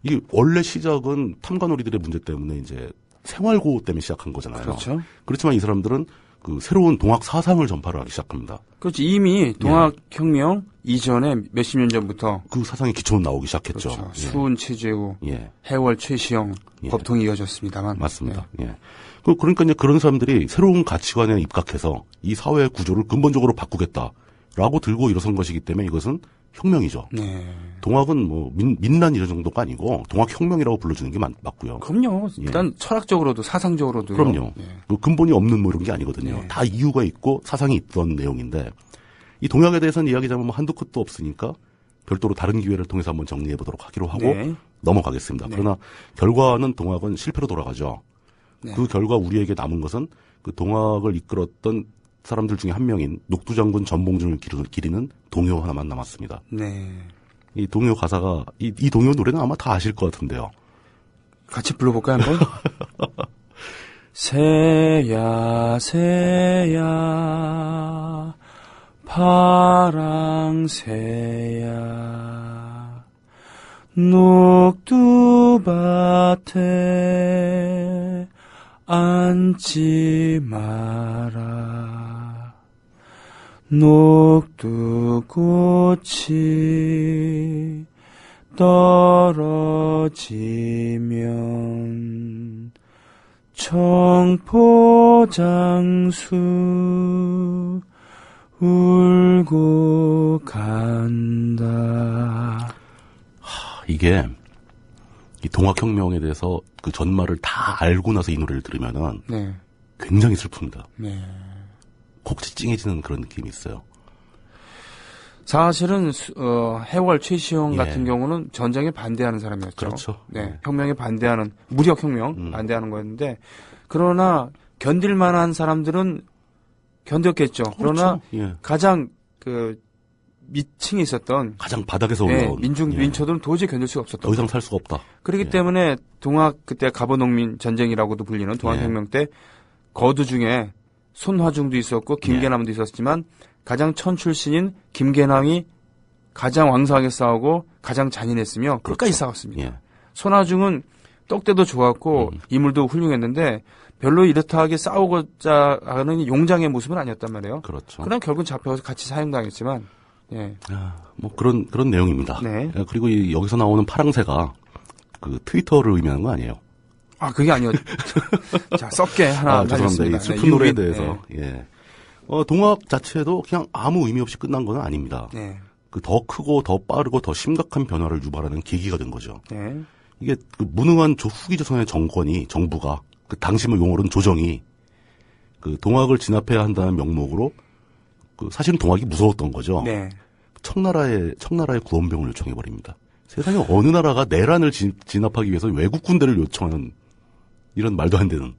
이게 원래 시작은 탐관오리들의 문제 때문에 이제 생활고 때문에 시작한 거잖아요. 그렇죠. 그렇지만 이 사람들은 그 새로운 동학 사상을 전파를 하기 시작합니다. 그렇지. 이미 동학혁명 이전에 몇십 년 전부터 그 사상의 기초는 나오기 시작했죠. 그렇죠. 수은 최재우, 해월 최시영 법통이 이어졌습니다만. 맞습니다. 예. 그러니까 이제 그런 사람들이 새로운 가치관에 입각해서 이 사회 구조를 근본적으로 바꾸겠다라고 들고 일어선 것이기 때문에 이것은 혁명이죠. 동학은 뭐 민난 이런 정도가 아니고 동학혁명이라고 불러주는 게 맞고요. 그럼요. 일단 철학적으로도 사상적으로도. 그럼요. 근본이 없는 뭐 이런 게 아니거든요. 다 이유가 있고 사상이 있던 내용인데 이 동학에 대해서는 이야기하자면 뭐 한두 끝도 없으니까 별도로 다른 기회를 통해서 한번 정리해 보도록 하기로 하고 넘어가겠습니다. 그러나 결과는 동학은 실패로 돌아가죠. 그 결과 우리에게 남은 것은 그 동학을 이끌었던 사람들 중에 한 명인 녹두장군 전봉준을 기리는 동요 하나만 남았습니다. 이 동요 가사가 이 동요 노래는 아마 다 아실 것 같은데요. 같이 불러볼까요 한번? 새야 새야 파랑새야 녹두밭에 앉지 마라 녹두꽃이 떨어지면 청포장수 울고 간다. 이게 이 동학혁명에 대해서 그 전말을 다 알고 나서 이 노래를 들으면은 굉장히 슬픕니다. kok지 찡해지는 그런 느낌이 있어요. 사실은 해월 최시영 같은 경우는 전쟁에 반대하는 사람이었죠. 그렇죠. 혁명에 반대하는 무력혁명 반대하는 거였는데 그러나 견딜만한 사람들은 견뎠겠죠. 그러나 가장 그 밑층에 있었던 가장 바닥에서 올라온 민초들은 도저히 견딜 수가 없었던. 더 이상 살 수가 없다. 그렇기 때문에 동학 그때 갑오농민 전쟁이라고도 불리는 동학혁명 때 거두 중에 손화중도 있었고 김계남도 있었지만 가장 천 출신인 김계남이 가장 왕성하게 싸우고 가장 잔인했으며 끝까지 싸웠습니다. 손화중은 떡대도 좋았고 인물도 훌륭했는데 별로 이렇다하게 싸우고자 하는 용장의 모습은 아니었단 말이에요. 그렇죠. 그럼 결국 잡혀서 같이 사형당했지만 뭐 그런 내용입니다. 그리고 여기서 나오는 파랑새가 그 트위터를 의미하는 거 아니에요? 아, 그게 아니었죠. 자, 썩게 하나 죄송합니다. 이 슬픈 노래에 대해서. 동학 자체도 그냥 아무 의미 없이 끝난 건 아닙니다. 그 더 크고 더 빠르고 더 심각한 변화를 유발하는 계기가 된 거죠. 이게 그 무능한 후기 조선의 정부가 그 당시의 용어로는 조정이 그 동학을 진압해야 한다는 명목으로 그 사실은 동학이 무서웠던 거죠. 청나라의 구원병을 요청해 버립니다. 세상에 어느 나라가 내란을 진압하기 위해서 외국 군대를 요청하는 이런 말도 안 되는.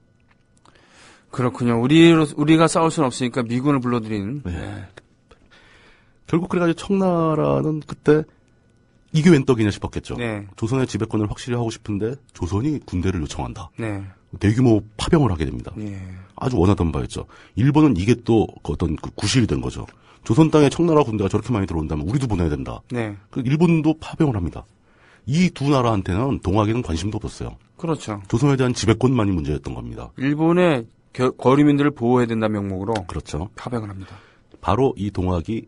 그렇군요. 우리가 싸울 수는 없으니까 미군을 불러들인. 결국 그래가지고 청나라는 그때 이게 웬 떡이냐 싶었겠죠. 조선의 지배권을 확실히 하고 싶은데 조선이 군대를 요청한다. 대규모 파병을 하게 됩니다. 아주 원하던 바였죠. 일본은 이게 또 어떤 그 구실이 된 거죠. 조선 땅에 청나라 군대가 저렇게 많이 들어온다면 우리도 보내야 된다. 그 일본도 파병을 합니다. 이 두 나라한테는 동학에는 관심도 없었어요. 그렇죠. 조선에 대한 지배권만이 문제였던 겁니다. 일본의 거류민들을 보호해야 된다는 명목으로 그렇죠. 파병을 합니다. 바로 이 동학이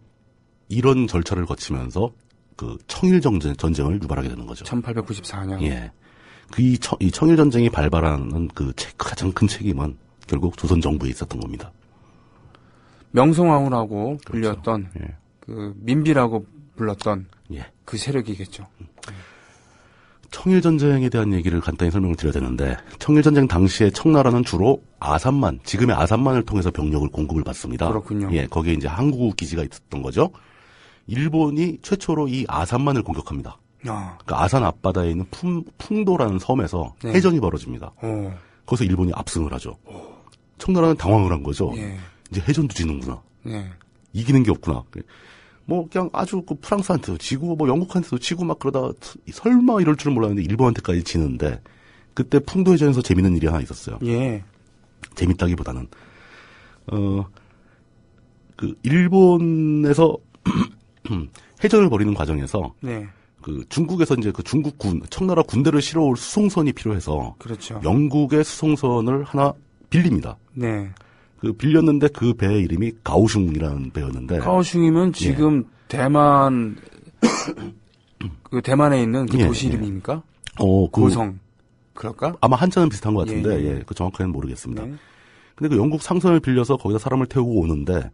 이런 절차를 거치면서 그 청일 전쟁을 유발하게 되는 거죠. 1894년. 이 청일 전쟁이 발발하는 그 가장 큰 책임은 결국 조선 정부에 있었던 겁니다. 명성황후라고 불렸던 그 민비라고 불렀던 그 세력이겠죠. 청일전쟁에 대한 얘기를 간단히 설명을 드려야 되는데 청일전쟁 당시에 청나라는 주로 지금의 아산만을 통해서 병력을 공급을 받습니다. 그렇군요. 거기에 이제 항구 기지가 있었던 거죠. 일본이 최초로 이 아산만을 공격합니다. 그러니까 아산 앞바다에 있는 풍도라는 섬에서 해전이 벌어집니다. 거기서 일본이 압승을 하죠. 청나라는 당황을 한 거죠. 이제 해전도 지는구나. 이기는 게 없구나. 뭐 그냥 아주 그 프랑스한테도 지고 뭐 영국한테도 지고 막 그러다가 설마 이럴 줄은 몰랐는데 일본한테까지 지는데 그때 풍도해전에서 재밌는 일이 하나 있었어요. 재밌다기보다는 그 일본에서 해전을 벌이는 과정에서 그 중국에서 이제 그 중국군 청나라 군대를 실어올 수송선이 필요해서 그렇죠. 영국의 수송선을 하나 빌립니다. 네. 그 빌렸는데 그 배의 이름이 가오슝이라는 배였는데. 가오슝이면 지금 대만 그 대만에 있는 그 도시 이름입니까? 고성 그럴까? 아마 한자는 비슷한 것 같은데 그 정확하게는 모르겠습니다. 근데 그 영국 상선을 빌려서 거기다 사람을 태우고 오는데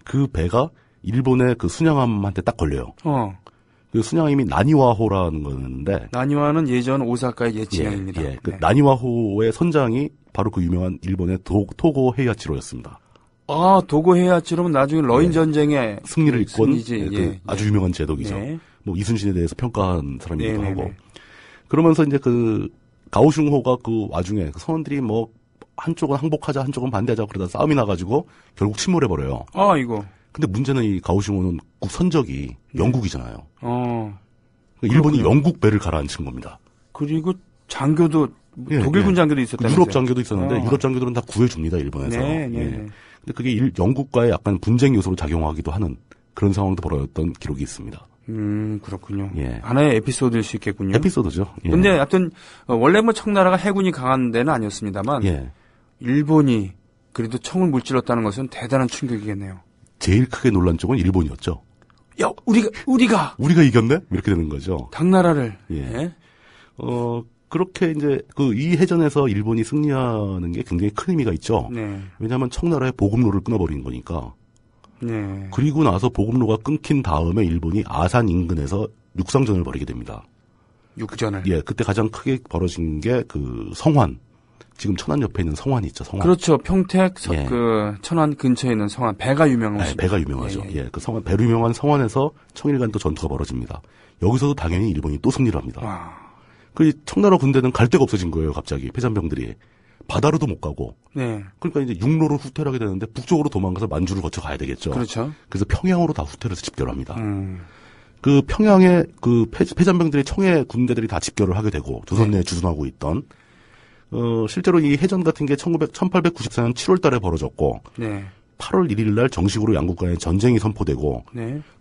그 배가 일본의 그 순양함한테 딱 걸려요. 그 순양함이 나니와호라는 거였는데. 나니와는 예전 오사카의 옛 지명입니다. 그 나니와호의 선장이 바로 그 유명한 일본의 토고 헤이아치로였습니다. 아, 도고 헤이아치로는 나중에 러인 전쟁에 승리를 이끈 그 아주 유명한 제독이죠. 뭐 이순신에 대해서 평가한 사람이기도 하고. 그러면서 이제 그 가오슝호가 그 와중에 그 선원들이 뭐 한쪽은 항복하자, 한쪽은 반대하자 그러다 싸움이 나가지고 결국 침몰해 버려요. 아, 이거. 근데 문제는 이 가오슝호는 국선적이 영국이잖아요. 그러니까 일본이 그렇군요. 영국 배를 가라앉힌 겁니다. 그리고 장교도 독일군 장교도 있었다면서요? 유럽 장교도 있었는데 유럽 장교들은 다 구해줍니다, 일본에서. 근데 그게 영국과의 약간 분쟁 요소로 작용하기도 하는 그런 상황도 벌어졌던 기록이 있습니다. 그렇군요. 하나의 에피소드일 수 있겠군요. 에피소드죠. 근데 하여튼 원래 뭐 청나라가 해군이 강한 데는 아니었습니다만 일본이 그래도 청을 물질렀다는 것은 대단한 충격이겠네요. 제일 크게 놀란 쪽은 일본이었죠. 야, 우리가 이겼네? 이렇게 되는 거죠. 당나라를. 그렇게 이제 이 해전에서 일본이 승리하는 게 굉장히 큰 의미가 있죠. 왜냐하면 청나라의 보급로를 끊어버린 거니까. 그리고 나서 보급로가 끊긴 다음에 일본이 아산 인근에서 육상전을 벌이게 됩니다. 육전을. 그때 가장 크게 벌어진 게 그 성환. 지금 천안 옆에 있는 성환이 있죠, 성환. 그렇죠. 평택, 그, 천안 근처에 있는 성환. 배가 유명한. 배가 유명하죠. 그 성환, 배로 유명한 성환에서 청일간 또 전투가 벌어집니다. 여기서도 당연히 일본이 또 승리를 합니다. 그 청나라 군대는 갈 데가 없어진 거예요, 갑자기. 패잔병들이. 바다로도 못 가고. 그러니까 이제 육로를 후퇴를 하게 되는데 북쪽으로 도망가서 만주를 거쳐 가야 되겠죠. 그렇죠. 그래서 평양으로 다 후퇴를 해서 집결을 합니다. 그 평양에 그 패잔병들이 청해 군대들이 다 집결을 하게 되고 조선 내에 주둔하고 있던 실제로 이 해전 같은 게 1894년 7월 달에 벌어졌고 8월 1일 날 정식으로 양국 간의 전쟁이 선포되고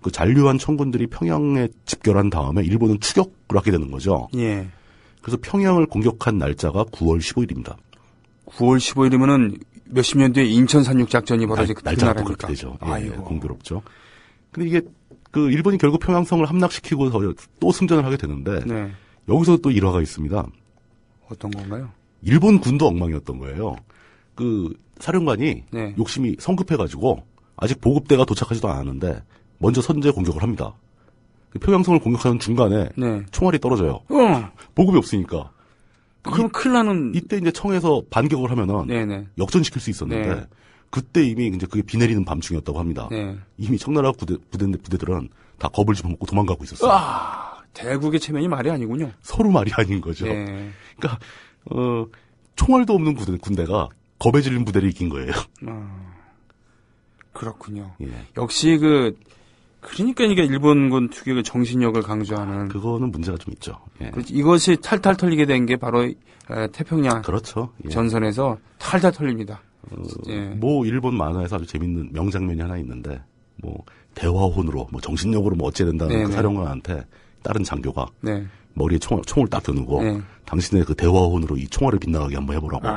그 잔류한 청군들이 평양에 집결한 다음에 일본은 추격을 하게 되는 거죠. 그래서 평양을 공격한 날짜가 9월 15일입니다. 9월 15일이면은 몇십 년 뒤에 인천 산육 작전이 벌어질 날짜가 또 그렇게 되죠. 공교롭죠. 근데 이게 그 일본이 결국 평양성을 함락시키고 또 승전을 하게 되는데 여기서 또 일화가 있습니다. 어떤 건가요? 일본 군도 엉망이었던 거예요. 그 사령관이 욕심이 성급해가지고 아직 보급대가 도착하지도 않았는데 먼저 선제 공격을 합니다. 평양성을 공격하는 중간에 총알이 떨어져요. 보급이 없으니까. 그럼 큰일 나는. 이때 이제 청에서 반격을 하면은 역전시킬 수 있었는데 그때 이미 이제 그게 비 내리는 밤중이었다고 합니다. 이미 청나라 부대들은 다 겁을 집어먹고 도망가고 있었어요. 대국의 체면이 말이 아니군요. 서로 말이 아닌 거죠. 그러니까 총알도 없는 군대가 겁에 질린 부대를 이긴 거예요. 그렇군요. 역시 그러니까 이게 일본군 특유의 정신력을 강조하는. 그거는 문제가 좀 있죠. 이것이 탈탈 털리게 된 게 바로 태평양. 그렇죠. 전선에서 탈탈 털립니다. 뭐 일본 만화에서 아주 재밌는 명장면이 하나 있는데 뭐 대화혼으로 뭐 정신력으로 뭐 어찌해야 된다는 그 사령관한테 다른 장교가 머리에 총을 딱 겨누고 당신의 그 대화혼으로 이 총알을 빗나가게 한번 해보라고.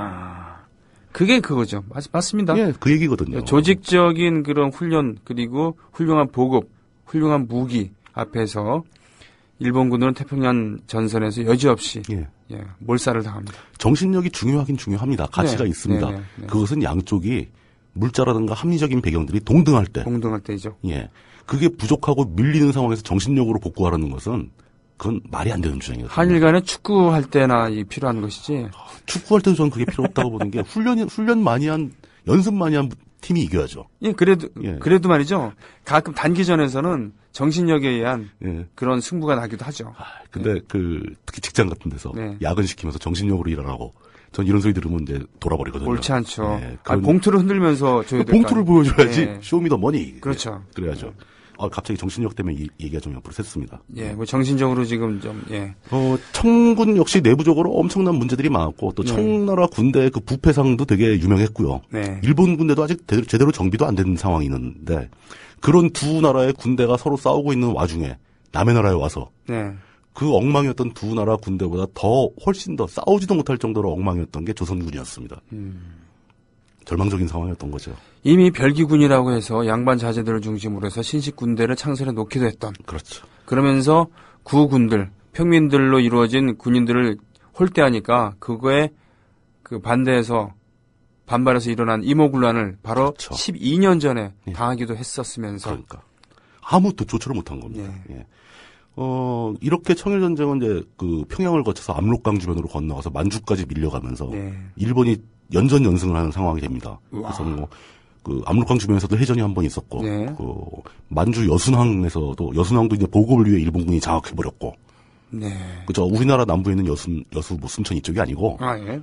그게 그거죠. 맞습니다. 그 얘기거든요. 조직적인 그런 훈련 그리고 훌륭한 보급, 훌륭한 무기 앞에서 일본군들은 태평양 전선에서 여지없이 몰살을 당합니다. 정신력이 중요하긴 중요합니다. 가치가 있습니다. 그것은 양쪽이 물자라든가 합리적인 배경들이 동등할 때. 동등할 때이죠. 그게 부족하고 밀리는 상황에서 정신력으로 복구하라는 것은 그건 말이 안 되는 주장이거든요. 한일 간에 축구할 때나 필요한 것이지. 축구할 때도 저는 그게 필요 없다고 보는 게 훈련 많이 한, 연습 많이 한 팀이 이겨야죠. 그래도 말이죠. 가끔 단기전에서는 정신력에 의한 그런 승부가 나기도 하죠. 근데 특히 직장 같은 데서 야근시키면서 정신력으로 일하라고. 전 이런 소리 들으면 이제 돌아버리거든요. 옳지 않죠. 봉투를 흔들면서 줘야 될까요? 봉투를 보여줘야지. 쇼미더머니. 그렇죠. 그래야죠. 갑자기 정신력 때문에 얘기가 좀 옆으로 샜습니다. 뭐 정신적으로 지금 좀, 청군 역시 내부적으로 엄청난 문제들이 많았고, 또 청나라 군대의 그 부패상도 되게 유명했고요. 일본 군대도 아직 제대로 정비도 안 된 상황이 있는데, 그런 두 나라의 군대가 서로 싸우고 있는 와중에, 남의 나라에 와서, 그 엉망이었던 두 나라 군대보다 훨씬 더 싸우지도 못할 정도로 엉망이었던 게 조선군이었습니다. 절망적인 상황이었던 거죠. 이미 별기군이라고 해서 양반 자제들을 중심으로 해서 신식 군대를 창설해 놓기도 했던. 그렇죠. 그러면서 구군들, 평민들로 이루어진 군인들을 홀대하니까 그거에 그 반발해서 일어난 이모군란을 바로 그렇죠. 12년 전에 당하기도 했었으면서. 그러니까. 아무도 조처를 못한 겁니다. 예. 이렇게 청일전쟁은 이제 그 평양을 거쳐서 압록강 주변으로 건너가서 만주까지 밀려가면서 일본이 연전연승을 하는 상황이 됩니다. 우와. 그래서 뭐 그 압록강 주변에서도 해전이 한 번 있었고, 그 만주 여순항도 이제 보급을 위해 일본군이 장악해버렸고, 그죠. 우리나라 남부에 있는 여수 뭐 순천 이쪽이 아니고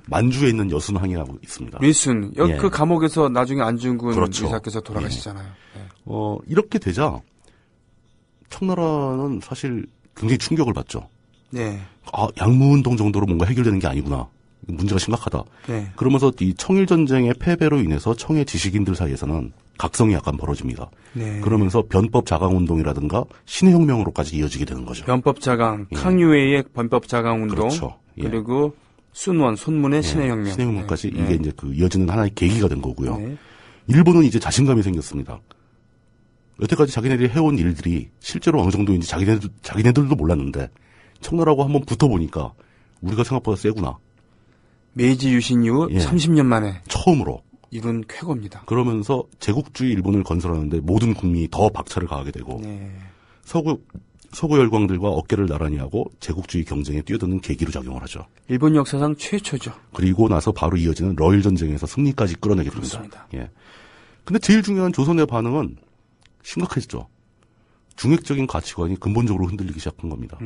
만주에 있는 여순항이라고 있습니다. 밀순 그 감옥에서 나중에 안중근 그렇죠. 의사께서 돌아가시잖아요. 이렇게 되자 청나라는 사실 굉장히 충격을 받죠. 양무운동 정도로 뭔가 해결되는 게 아니구나. 문제가 심각하다. 그러면서 이 청일전쟁의 패배로 인해서 청의 지식인들 사이에서는 각성이 약간 벌어집니다. 그러면서 변법 자강운동이라든가 신해혁명으로까지 이어지게 되는 거죠. 변법 자강, 캉유웨이의 변법 자강운동, 그렇죠. 그리고 손문의 신해혁명. 신해혁명까지 이게 이제 그 이어지는 하나의 계기가 된 거고요. 일본은 이제 자신감이 생겼습니다. 여태까지 자기네들이 해온 일들이 실제로 어느 정도인지 자기네들도 몰랐는데 청나라하고 한번 붙어보니까 우리가 생각보다 세구나. 메이지 유신 이후 30년 만에 처음으로 이룬 쾌거입니다. 그러면서 제국주의 일본을 건설하는데 모든 국민이 더 박차를 가하게 되고 서구 열광들과 어깨를 나란히 하고 제국주의 경쟁에 뛰어드는 계기로 작용을 하죠. 일본 역사상 최초죠. 그리고 나서 바로 이어지는 러일 전쟁에서 승리까지 끌어내게 됩니다. 그렇습니다. 근데 제일 중요한 조선의 반응은 심각했죠. 중핵적인 가치관이 근본적으로 흔들리기 시작한 겁니다.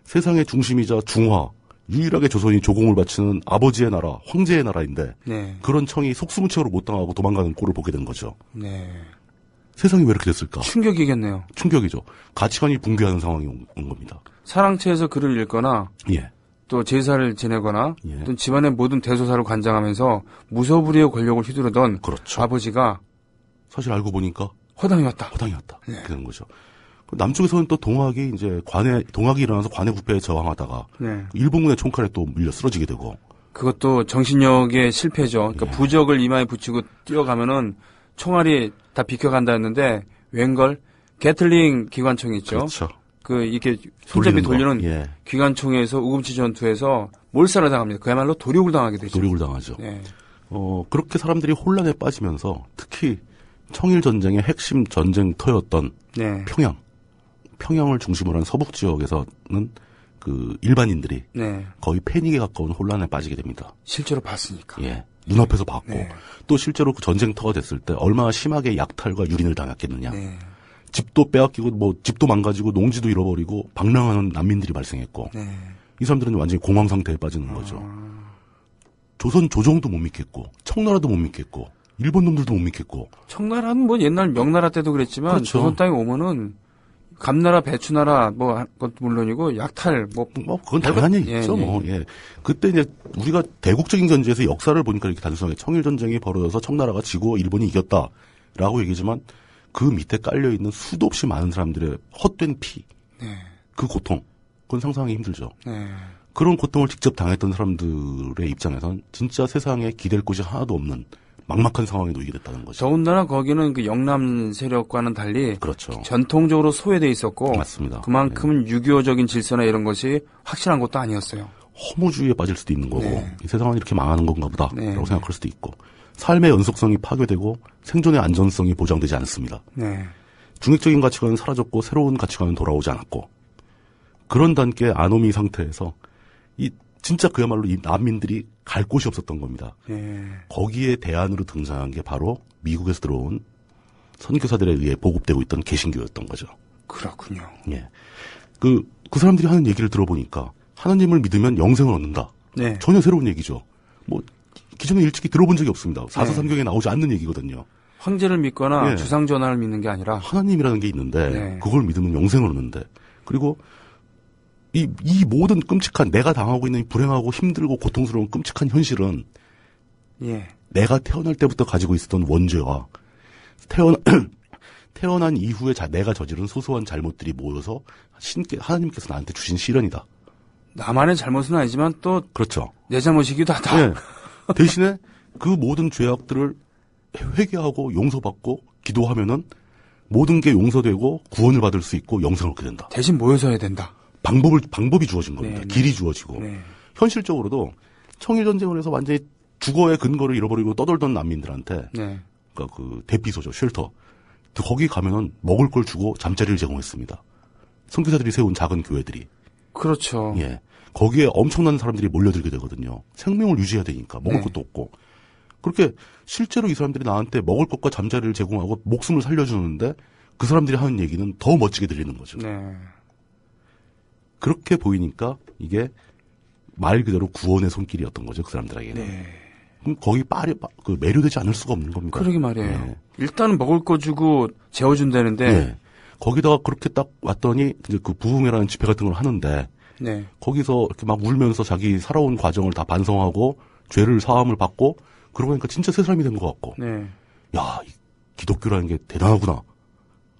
세상의 중심이자 중화, 유일하게 조선이 조공을 바치는 아버지의 나라, 황제의 나라인데 그런 청이 속수무책으로 못 당하고 도망가는 꼴을 보게 된 거죠. 세상이 왜 이렇게 됐을까? 충격이겠네요. 충격이죠. 가치관이 붕괴하는 상황이 온 겁니다. 사랑채에서 글을 읽거나 또 제사를 지내거나 또 집안의 모든 대소사를 관장하면서 무소불위의 권력을 휘두르던 아버지가 사실 알고 보니까 허당이 왔다. 이렇게 되는 거죠. 남쪽에서는 또 동학이 일어나서 관해 부패에 저항하다가 일본군의 총칼에 또 밀려 쓰러지게 되고 그것도 정신력의 실패죠. 그러니까 부적을 이마에 붙이고 뛰어가면은 총알이 다 비켜간다 했는데 웬걸 게틀링 기관총이 있죠. 그렇죠. 이게 손잡이 돌리는 기관총에서 우금치 전투에서 몰살을 당합니다. 그야말로 도륙을 당하게 되죠. 도륙을 당하죠. 그렇게 사람들이 혼란에 빠지면서 특히 청일전쟁의 핵심 전쟁터였던 평양을 중심으로 한 서북 지역에서는 그 일반인들이 거의 패닉에 가까운 혼란에 빠지게 됩니다. 실제로 봤으니까. 눈앞에서 봤고 또 실제로 그 전쟁터가 됐을 때 얼마나 심하게 약탈과 유린을 당했겠느냐. 집도 빼앗기고 집도 망가지고 농지도 잃어버리고 방랑하는 난민들이 발생했고 이 사람들은 완전히 공황 상태에 빠지는 거죠. 조선 조정도 못 믿겠고 청나라도 못 믿겠고 일본 놈들도 못 믿겠고. 청나라는 뭐 옛날 명나라 때도 그랬지만 그렇죠. 조선 땅에 오면은 감나라, 배추나라 그것도 물론이고 약탈 그건 당연한 얘기죠. 그때 이제 우리가 대국적인 전쟁에서 역사를 보니까 이렇게 단순하게 청일 전쟁이 벌어져서 청나라가 지고 일본이 이겼다라고 얘기지만 그 밑에 깔려 있는 수도 없이 많은 사람들의 헛된 피, 그 고통, 그건 상상하기 힘들죠. 그런 고통을 직접 당했던 사람들의 입장에선 진짜 세상에 기댈 곳이 하나도 없는 막막한 상황에 놓이게 됐다는 거죠. 더군다나 거기는 그 영남 세력과는 달리 전통적으로 소외돼 있었고 맞습니다. 그만큼 유교적인 질서나 이런 것이 확실한 것도 아니었어요. 허무주의에 빠질 수도 있는 거고 이 세상은 이렇게 망하는 건가 보다라고 생각할 수도 있고 삶의 연속성이 파괴되고 생존의 안전성이 보장되지 않습니다. 중립적인 가치관은 사라졌고 새로운 가치관은 돌아오지 않았고 그런 단계의 아노미 상태에서 진짜 그야말로 이 난민들이 갈 곳이 없었던 겁니다. 거기에 대안으로 등장한 게 바로 미국에서 들어온 선교사들에 의해 보급되고 있던 개신교였던 거죠. 그렇군요. 그 사람들이 하는 얘기를 들어보니까 하나님을 믿으면 영생을 얻는다. 전혀 새로운 얘기죠. 기존에 일찍이 들어본 적이 없습니다. 사서삼경에 나오지 않는 얘기거든요. 황제를 믿거나 주상전하를 믿는 게 아니라 하나님이라는 게 있는데 그걸 믿으면 영생을 얻는데 그리고 이 모든 끔찍한 내가 당하고 있는 불행하고 힘들고 고통스러운 끔찍한 현실은 내가 태어날 때부터 가지고 있었던 원죄와 태어난 이후에 내가 저지른 소소한 잘못들이 모여서 하나님께서 나한테 주신 시련이다. 나만의 잘못은 아니지만 또 그렇죠. 내 잘못이기도 하다. 네. 대신에 그 모든 죄악들을 회개하고 용서받고 기도하면은 모든 게 용서되고 구원을 받을 수 있고 영생을 얻게 된다. 대신 모여서 해야 된다. 방법이 주어진 겁니다. 네, 길이 주어지고. 네. 현실적으로도 청일전쟁을 해서 완전히 주거의 근거를 잃어버리고 떠돌던 난민들한테 네. 그러니까 그 대피소죠, 쉘터. 거기 가면은 먹을 걸 주고 잠자리를 제공했습니다. 선교사들이 세운 작은 교회들이. 그렇죠. 예. 거기에 엄청난 사람들이 몰려들게 되거든요. 생명을 유지해야 되니까 먹을 네. 것도 없고. 그렇게 실제로 이 사람들이 나한테 먹을 것과 잠자리를 제공하고 목숨을 살려주는데 그 사람들이 하는 얘기는 더 멋지게 들리는 거죠. 네. 그렇게 보이니까 이게 말 그대로 구원의 손길이었던 거죠, 그 사람들에게는. 네. 그럼 거기 매료되지 않을 수가 없는 겁니다. 그러게 말이에요. 네. 일단은 먹을 거 주고 재워준다는데. 네. 거기다가 그렇게 딱 왔더니 이제 그 부흥회라는 집회 같은 걸 하는데. 네. 거기서 이렇게 막 울면서 자기 살아온 과정을 다 반성하고 죄를 사함을 받고 그러고 보니까 진짜 새 사람이 된 것 같고. 네. 야, 기독교라는 게 대단하구나.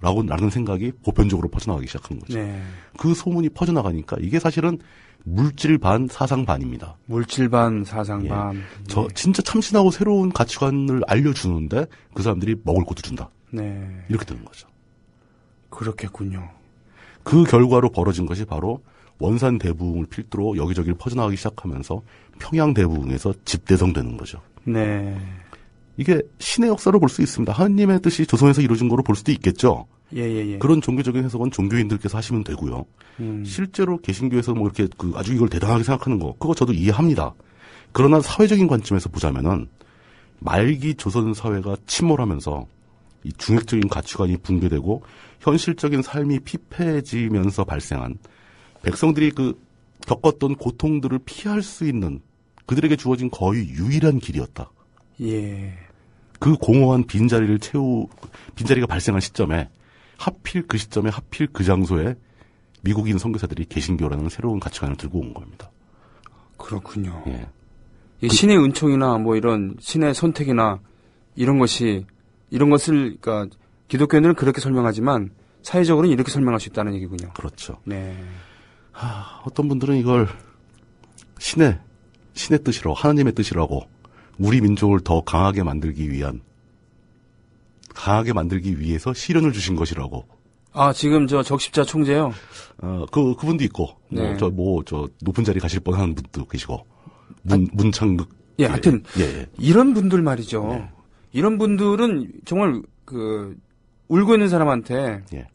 라는 생각이 보편적으로 퍼져나가기 시작한 거죠. 네. 그 소문이 퍼져나가니까 이게 사실은 물질 반 사상 반입니다. 물질 반 사상 반. 저 진짜 참신하고 새로운 가치관을 알려주는데 그 사람들이 먹을 것도 준다. 네. 이렇게 되는 거죠. 그렇겠군요. 그 결과로 벌어진 것이 바로 원산 대부흥을 필두로 여기저기를 퍼져나가기 시작하면서 평양 대부흥에서 집대성되는 거죠. 네. 이게 신의 역사로 볼 수 있습니다. 하느님의 뜻이 조선에서 이루어진 거로 볼 수도 있겠죠. 예. 그런 종교적인 해석은 종교인들께서 하시면 되고요. 실제로 개신교에서 뭐 이렇게 아주 이걸 대단하게 생각하는 거, 그거 저도 이해합니다. 그러나 사회적인 관점에서 보자면은 말기 조선 사회가 침몰하면서 이 중핵적인 가치관이 붕괴되고 현실적인 삶이 피폐해지면서 발생한 백성들이 겪었던 고통들을 피할 수 있는 그들에게 주어진 거의 유일한 길이었다. 예. 그 공허한 빈자리가 발생한 시점에 하필 그 장소에 미국인 선교사들이 개신교라는 새로운 가치관을 들고 온 겁니다. 그렇군요. 예. 이 신의 은총이나 뭐 이런 신의 선택이나 이런 것을 그러니까 기독교인들은 그렇게 설명하지만 사회적으로는 이렇게 설명할 수 있다는 얘기군요. 그렇죠. 네. 어떤 분들은 이걸 신의 뜻이라고, 하나님의 뜻이라고, 우리 민족을 더 강하게 만들기 위해서 시련을 주신 것이라고. 지금 적십자 총재요? 그분도 있고, 네. 높은 자리 가실 뻔한 분도 계시고, 문창극. 예, 하여튼, 예. 이런 분들 말이죠. 예. 이런 분들은 정말, 울고 있는 사람한테, 예.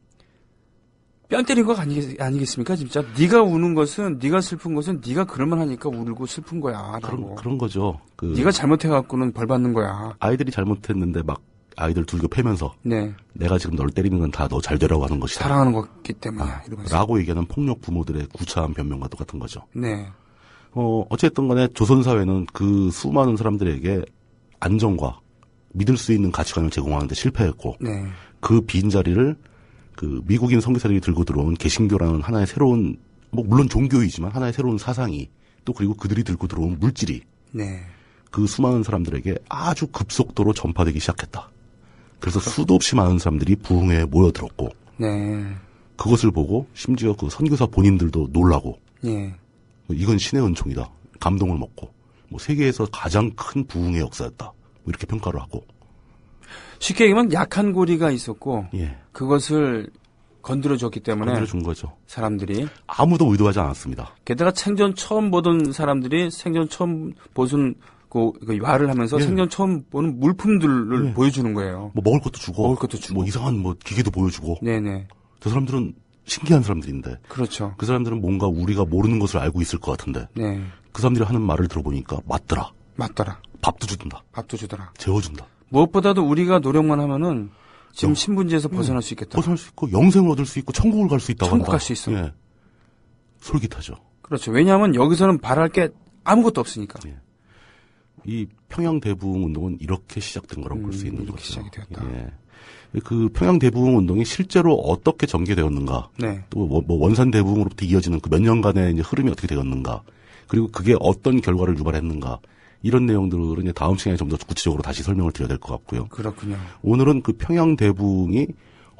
뺨 때린 거 아니겠습니까, 진짜? 네가 우는 것은, 네가 슬픈 것은 네가 그럴만하니까 울고 슬픈 거야. 그런 거죠. 네가 잘못해갖고는 벌 받는 거야. 아이들이 잘못했는데 막 아이들 두들겨 패면서. 네. 내가 지금 널 때리는 건 다 너 잘 되라고 하는 것이다. 사랑하는 거기 때문이야. 이러면서. 라고 얘기하는 폭력 부모들의 구차한 변명과 똑같은 거죠. 네. 어쨌든 간에 조선사회는 그 수많은 사람들에게 안정과 믿을 수 있는 가치관을 제공하는데 실패했고. 네. 그 빈자리를 미국인 선교사들이 들고 들어온 개신교라는 하나의 새로운, 물론 종교이지만 하나의 새로운 사상이, 또 그리고 그들이 들고 들어온 물질이, 네. 그 수많은 사람들에게 아주 급속도로 전파되기 시작했다. 그래서 수도 없이 많은 사람들이 부흥회에 모여들었고, 네. 그것을 보고 심지어 그 선교사 본인들도 놀라고, 예. 이건 신의 은총이다. 감동을 먹고, 세계에서 가장 큰 부흥의 역사였다. 이렇게 평가를 하고. 쉽게 얘기하면 약한 고리가 있었고, 예. 그것을 건드려줬기 때문에. 건드려준 거죠. 사람들이. 아무도 의도하지 않았습니다. 게다가 생전 처음 보던 사람들이 생전 처음 보던 말을 하면서 예. 생전 처음 보는 물품들을 보여주는 거예요. 먹을 것도 주고. 이상한 기계도 보여주고. 네네. 저 사람들은 신기한 사람들인데. 그렇죠. 그 사람들은 뭔가 우리가 모르는 것을 알고 있을 것 같은데. 네. 그 사람들이 하는 말을 들어보니까 맞더라. 밥도 주더라. 재워준다. 무엇보다도 우리가 노력만 하면은 지금 신분지에서 벗어날 수 있겠다. 벗어날 수 있고 영생을 얻을 수 있고 천국을 갈 수 있다고 천국 한다. 갈 수 있어. 예. 솔깃하죠. 그렇죠. 왜냐하면 여기서는 바랄 게 아무것도 없으니까. 예. 이 평양 대부흥 운동은 이렇게 시작된 거라고 볼 수 있는 이렇게 거죠. 시작이 되었다. 예. 그 평양 대부흥 운동이 실제로 어떻게 전개되었는가, 네. 또 원산 대부흥으로부터 이어지는 그 몇 년간의 이제 흐름이 어떻게 되었는가, 그리고 그게 어떤 결과를 유발했는가, 이런 내용들은 이제 다음 시간에 좀 더 구체적으로 다시 설명을 드려야 될 것 같고요. 그렇군요. 오늘은 그 평양 대부흥이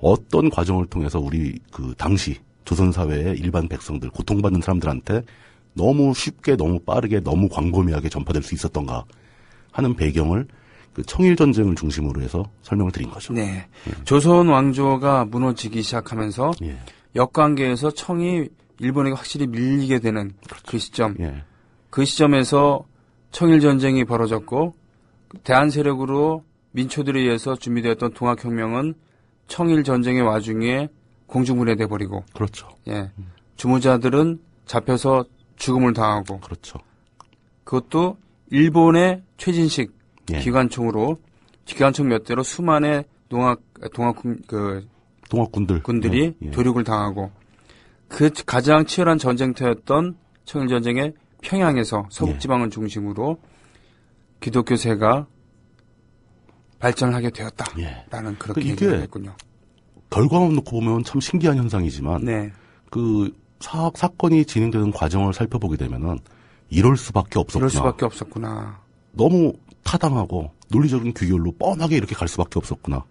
어떤 과정을 통해서 우리 그 당시 조선 사회의 일반 백성들, 고통받는 사람들한테 너무 쉽게, 너무 빠르게, 너무 광범위하게 전파될 수 있었던가 하는 배경을 그 청일 전쟁을 중심으로 해서 설명을 드린 거죠. 네. 조선 왕조가 무너지기 시작하면서 예. 역관계에서 청이 일본에게 확실히 밀리게 되는 그 시점. 예. 그 시점에서 청일 전쟁이 벌어졌고 대한 세력으로 민초들에 의해서 준비되었던 동학혁명은 청일 전쟁의 와중에 공중분해돼 버리고. 그렇죠. 예. 주모자들은 잡혀서 죽음을 당하고. 그렇죠. 그것도 일본의 최진식 예. 기관총 몇 대로 수많은 동학군들이 예. 도륙을 당하고 그 가장 치열한 전쟁터였던 청일전쟁의 평양에서 서북지방을 중심으로 기독교세가 발전을 하게 되었다라는 그렇게 얘기를 했군요. 결과만 놓고 보면 참 신기한 현상이지만 네. 그 사건이 진행되는 과정을 살펴보게 되면은 이럴 수밖에 없었구나. 너무 타당하고 논리적인 규결로 뻔하게 이렇게 갈 수밖에 없었구나.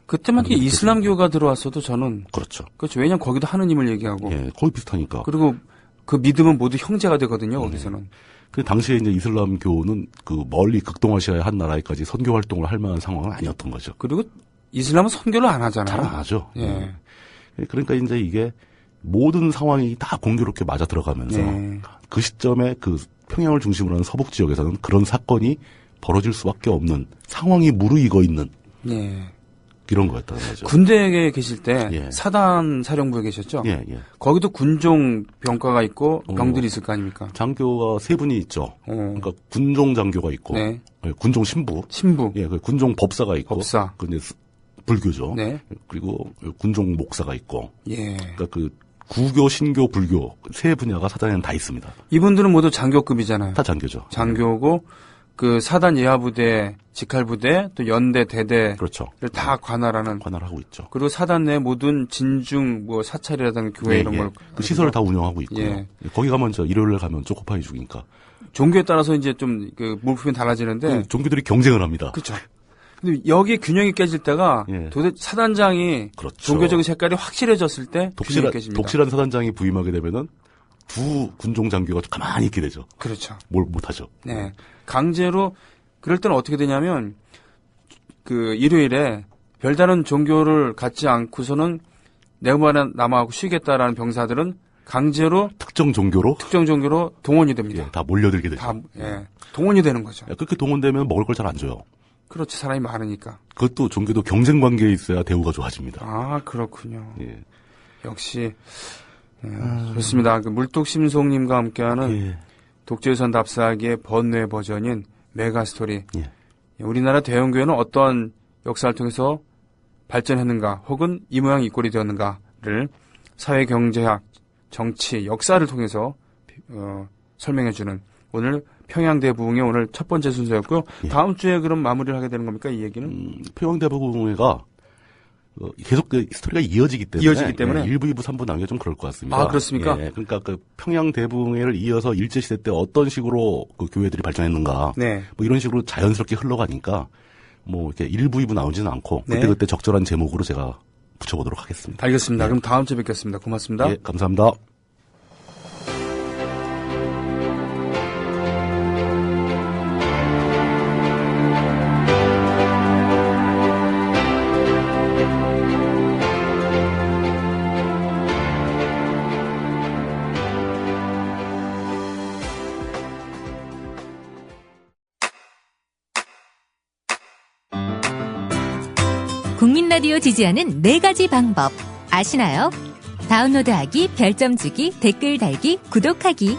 그때만 이슬람교가 들어왔어도 저는 그렇죠. 왜냐면 거기도 하느님을 얘기하고 예, 거의 비슷하니까. 그리고 그 믿음은 모두 형제가 되거든요. 거기서는. 그 당시에 이제 이슬람교는 그 멀리 극동아시아의 한 나라에까지 선교 활동을 할 만한 상황은 아니었던 거죠. 그리고 이슬람은 선교를 안 하잖아요. 잘 안 하죠. 예. 그러니까 이제 이게 모든 상황이 다 공교롭게 맞아 들어가면서 그 시점에 그 평양을 중심으로 하는 서북 지역에서는 그런 사건이 벌어질 수밖에 없는 상황이 무르익어 있는 이런 거였다는 거죠. 군대에 계실 때 사단 사령부에 계셨죠? 거기도 군종 병과가 있고 병들이 있을 거 아닙니까? 장교가 세 분이 있죠. 그러니까 군종 장교가 있고 군종 신부, 예, 군종 법사가 있고, 근데 불교죠. 그리고 군종 목사가 있고, 그러니까 그 구교, 신교, 불교 세 분야가 사단에는 다 있습니다. 이분들은 모두 장교급이잖아요. 다 장교죠. 장교고 그 사단 예하부대, 직할부대, 또 연대, 대대를 그렇죠. 다 관할하고 있죠. 그리고 사단 내 모든 진중, 사찰이라든가 교회 이런 걸 그 시설을 다 운영하고 있고요. 거기 가면 일요일에 가면 초코파이 죽이니까. 종교에 따라서 이제 좀 그 물품이 달라지는데 종교들이 경쟁을 합니다. 그렇죠. 근데 여기 균형이 깨질 때가 도대체 사단장이 종교적인 색깔이 확실해졌을 때 균형이 깨집니다. 독실한 사단장이 부임하게 되면은 두 군종 장교가 가만히 있게 되죠. 그렇죠. 뭘 못하죠. 네. 강제로 그럴 때는 어떻게 되냐면 그 일요일에 별다른 종교를 갖지 않고서는 내부만에 남아하고 쉬겠다라는 병사들은 강제로 특정 종교로 동원이 됩니다. 다 몰려들게 되죠. 동원이 되는 거죠. 그렇게 동원되면 먹을 걸 잘 안 줘요. 그렇지, 사람이 많으니까. 그것도 종교도 경쟁 관계에 있어야 대우가 좋아집니다. 아, 그렇군요. 역시 좋습니다. 그 물뚝심송님과 함께하는 독재유산 답사기의 번뇌 버전인 메가스토리. 우리나라 대형교회는 어떠한 역사를 통해서 발전했는가, 혹은 이 모양 이 꼴이 되었는가를 사회, 경제학, 정치, 역사를 통해서 설명해주는 오늘 평양대부흥의 오늘 첫 번째 순서였고요. 다음 주에 그럼 마무리를 하게 되는 겁니까, 이 얘기는? 평양대부흥회가 계속 그 스토리가 이어지기 때문에 1부, 2부, 3부 나누기가 좀 그럴 것 같습니다. 아, 그렇습니까? 그러니까 그 평양대부흥회를 이어서 일제시대 때 어떤 식으로 그 교회들이 발전했는가 뭐 이런 식으로 자연스럽게 흘러가니까 뭐 이렇게 1부, 2부 나오지는 않고 그때그때 적절한 제목으로 제가 붙여보도록 하겠습니다. 알겠습니다. 그럼 다음 주에 뵙겠습니다. 고맙습니다. 예, 감사합니다. 국민 라디오 지지하는 4가지 방법 아시나요? 다운로드하기, 별점 주기, 댓글 달기, 구독하기.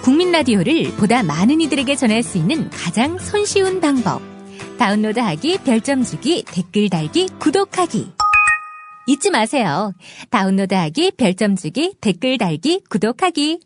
국민 라디오를 보다 많은 이들에게 전할 수 있는 가장 손쉬운 방법. 다운로드하기, 별점 주기, 댓글 달기, 구독하기. 잊지 마세요. 다운로드하기, 별점 주기, 댓글 달기, 구독하기.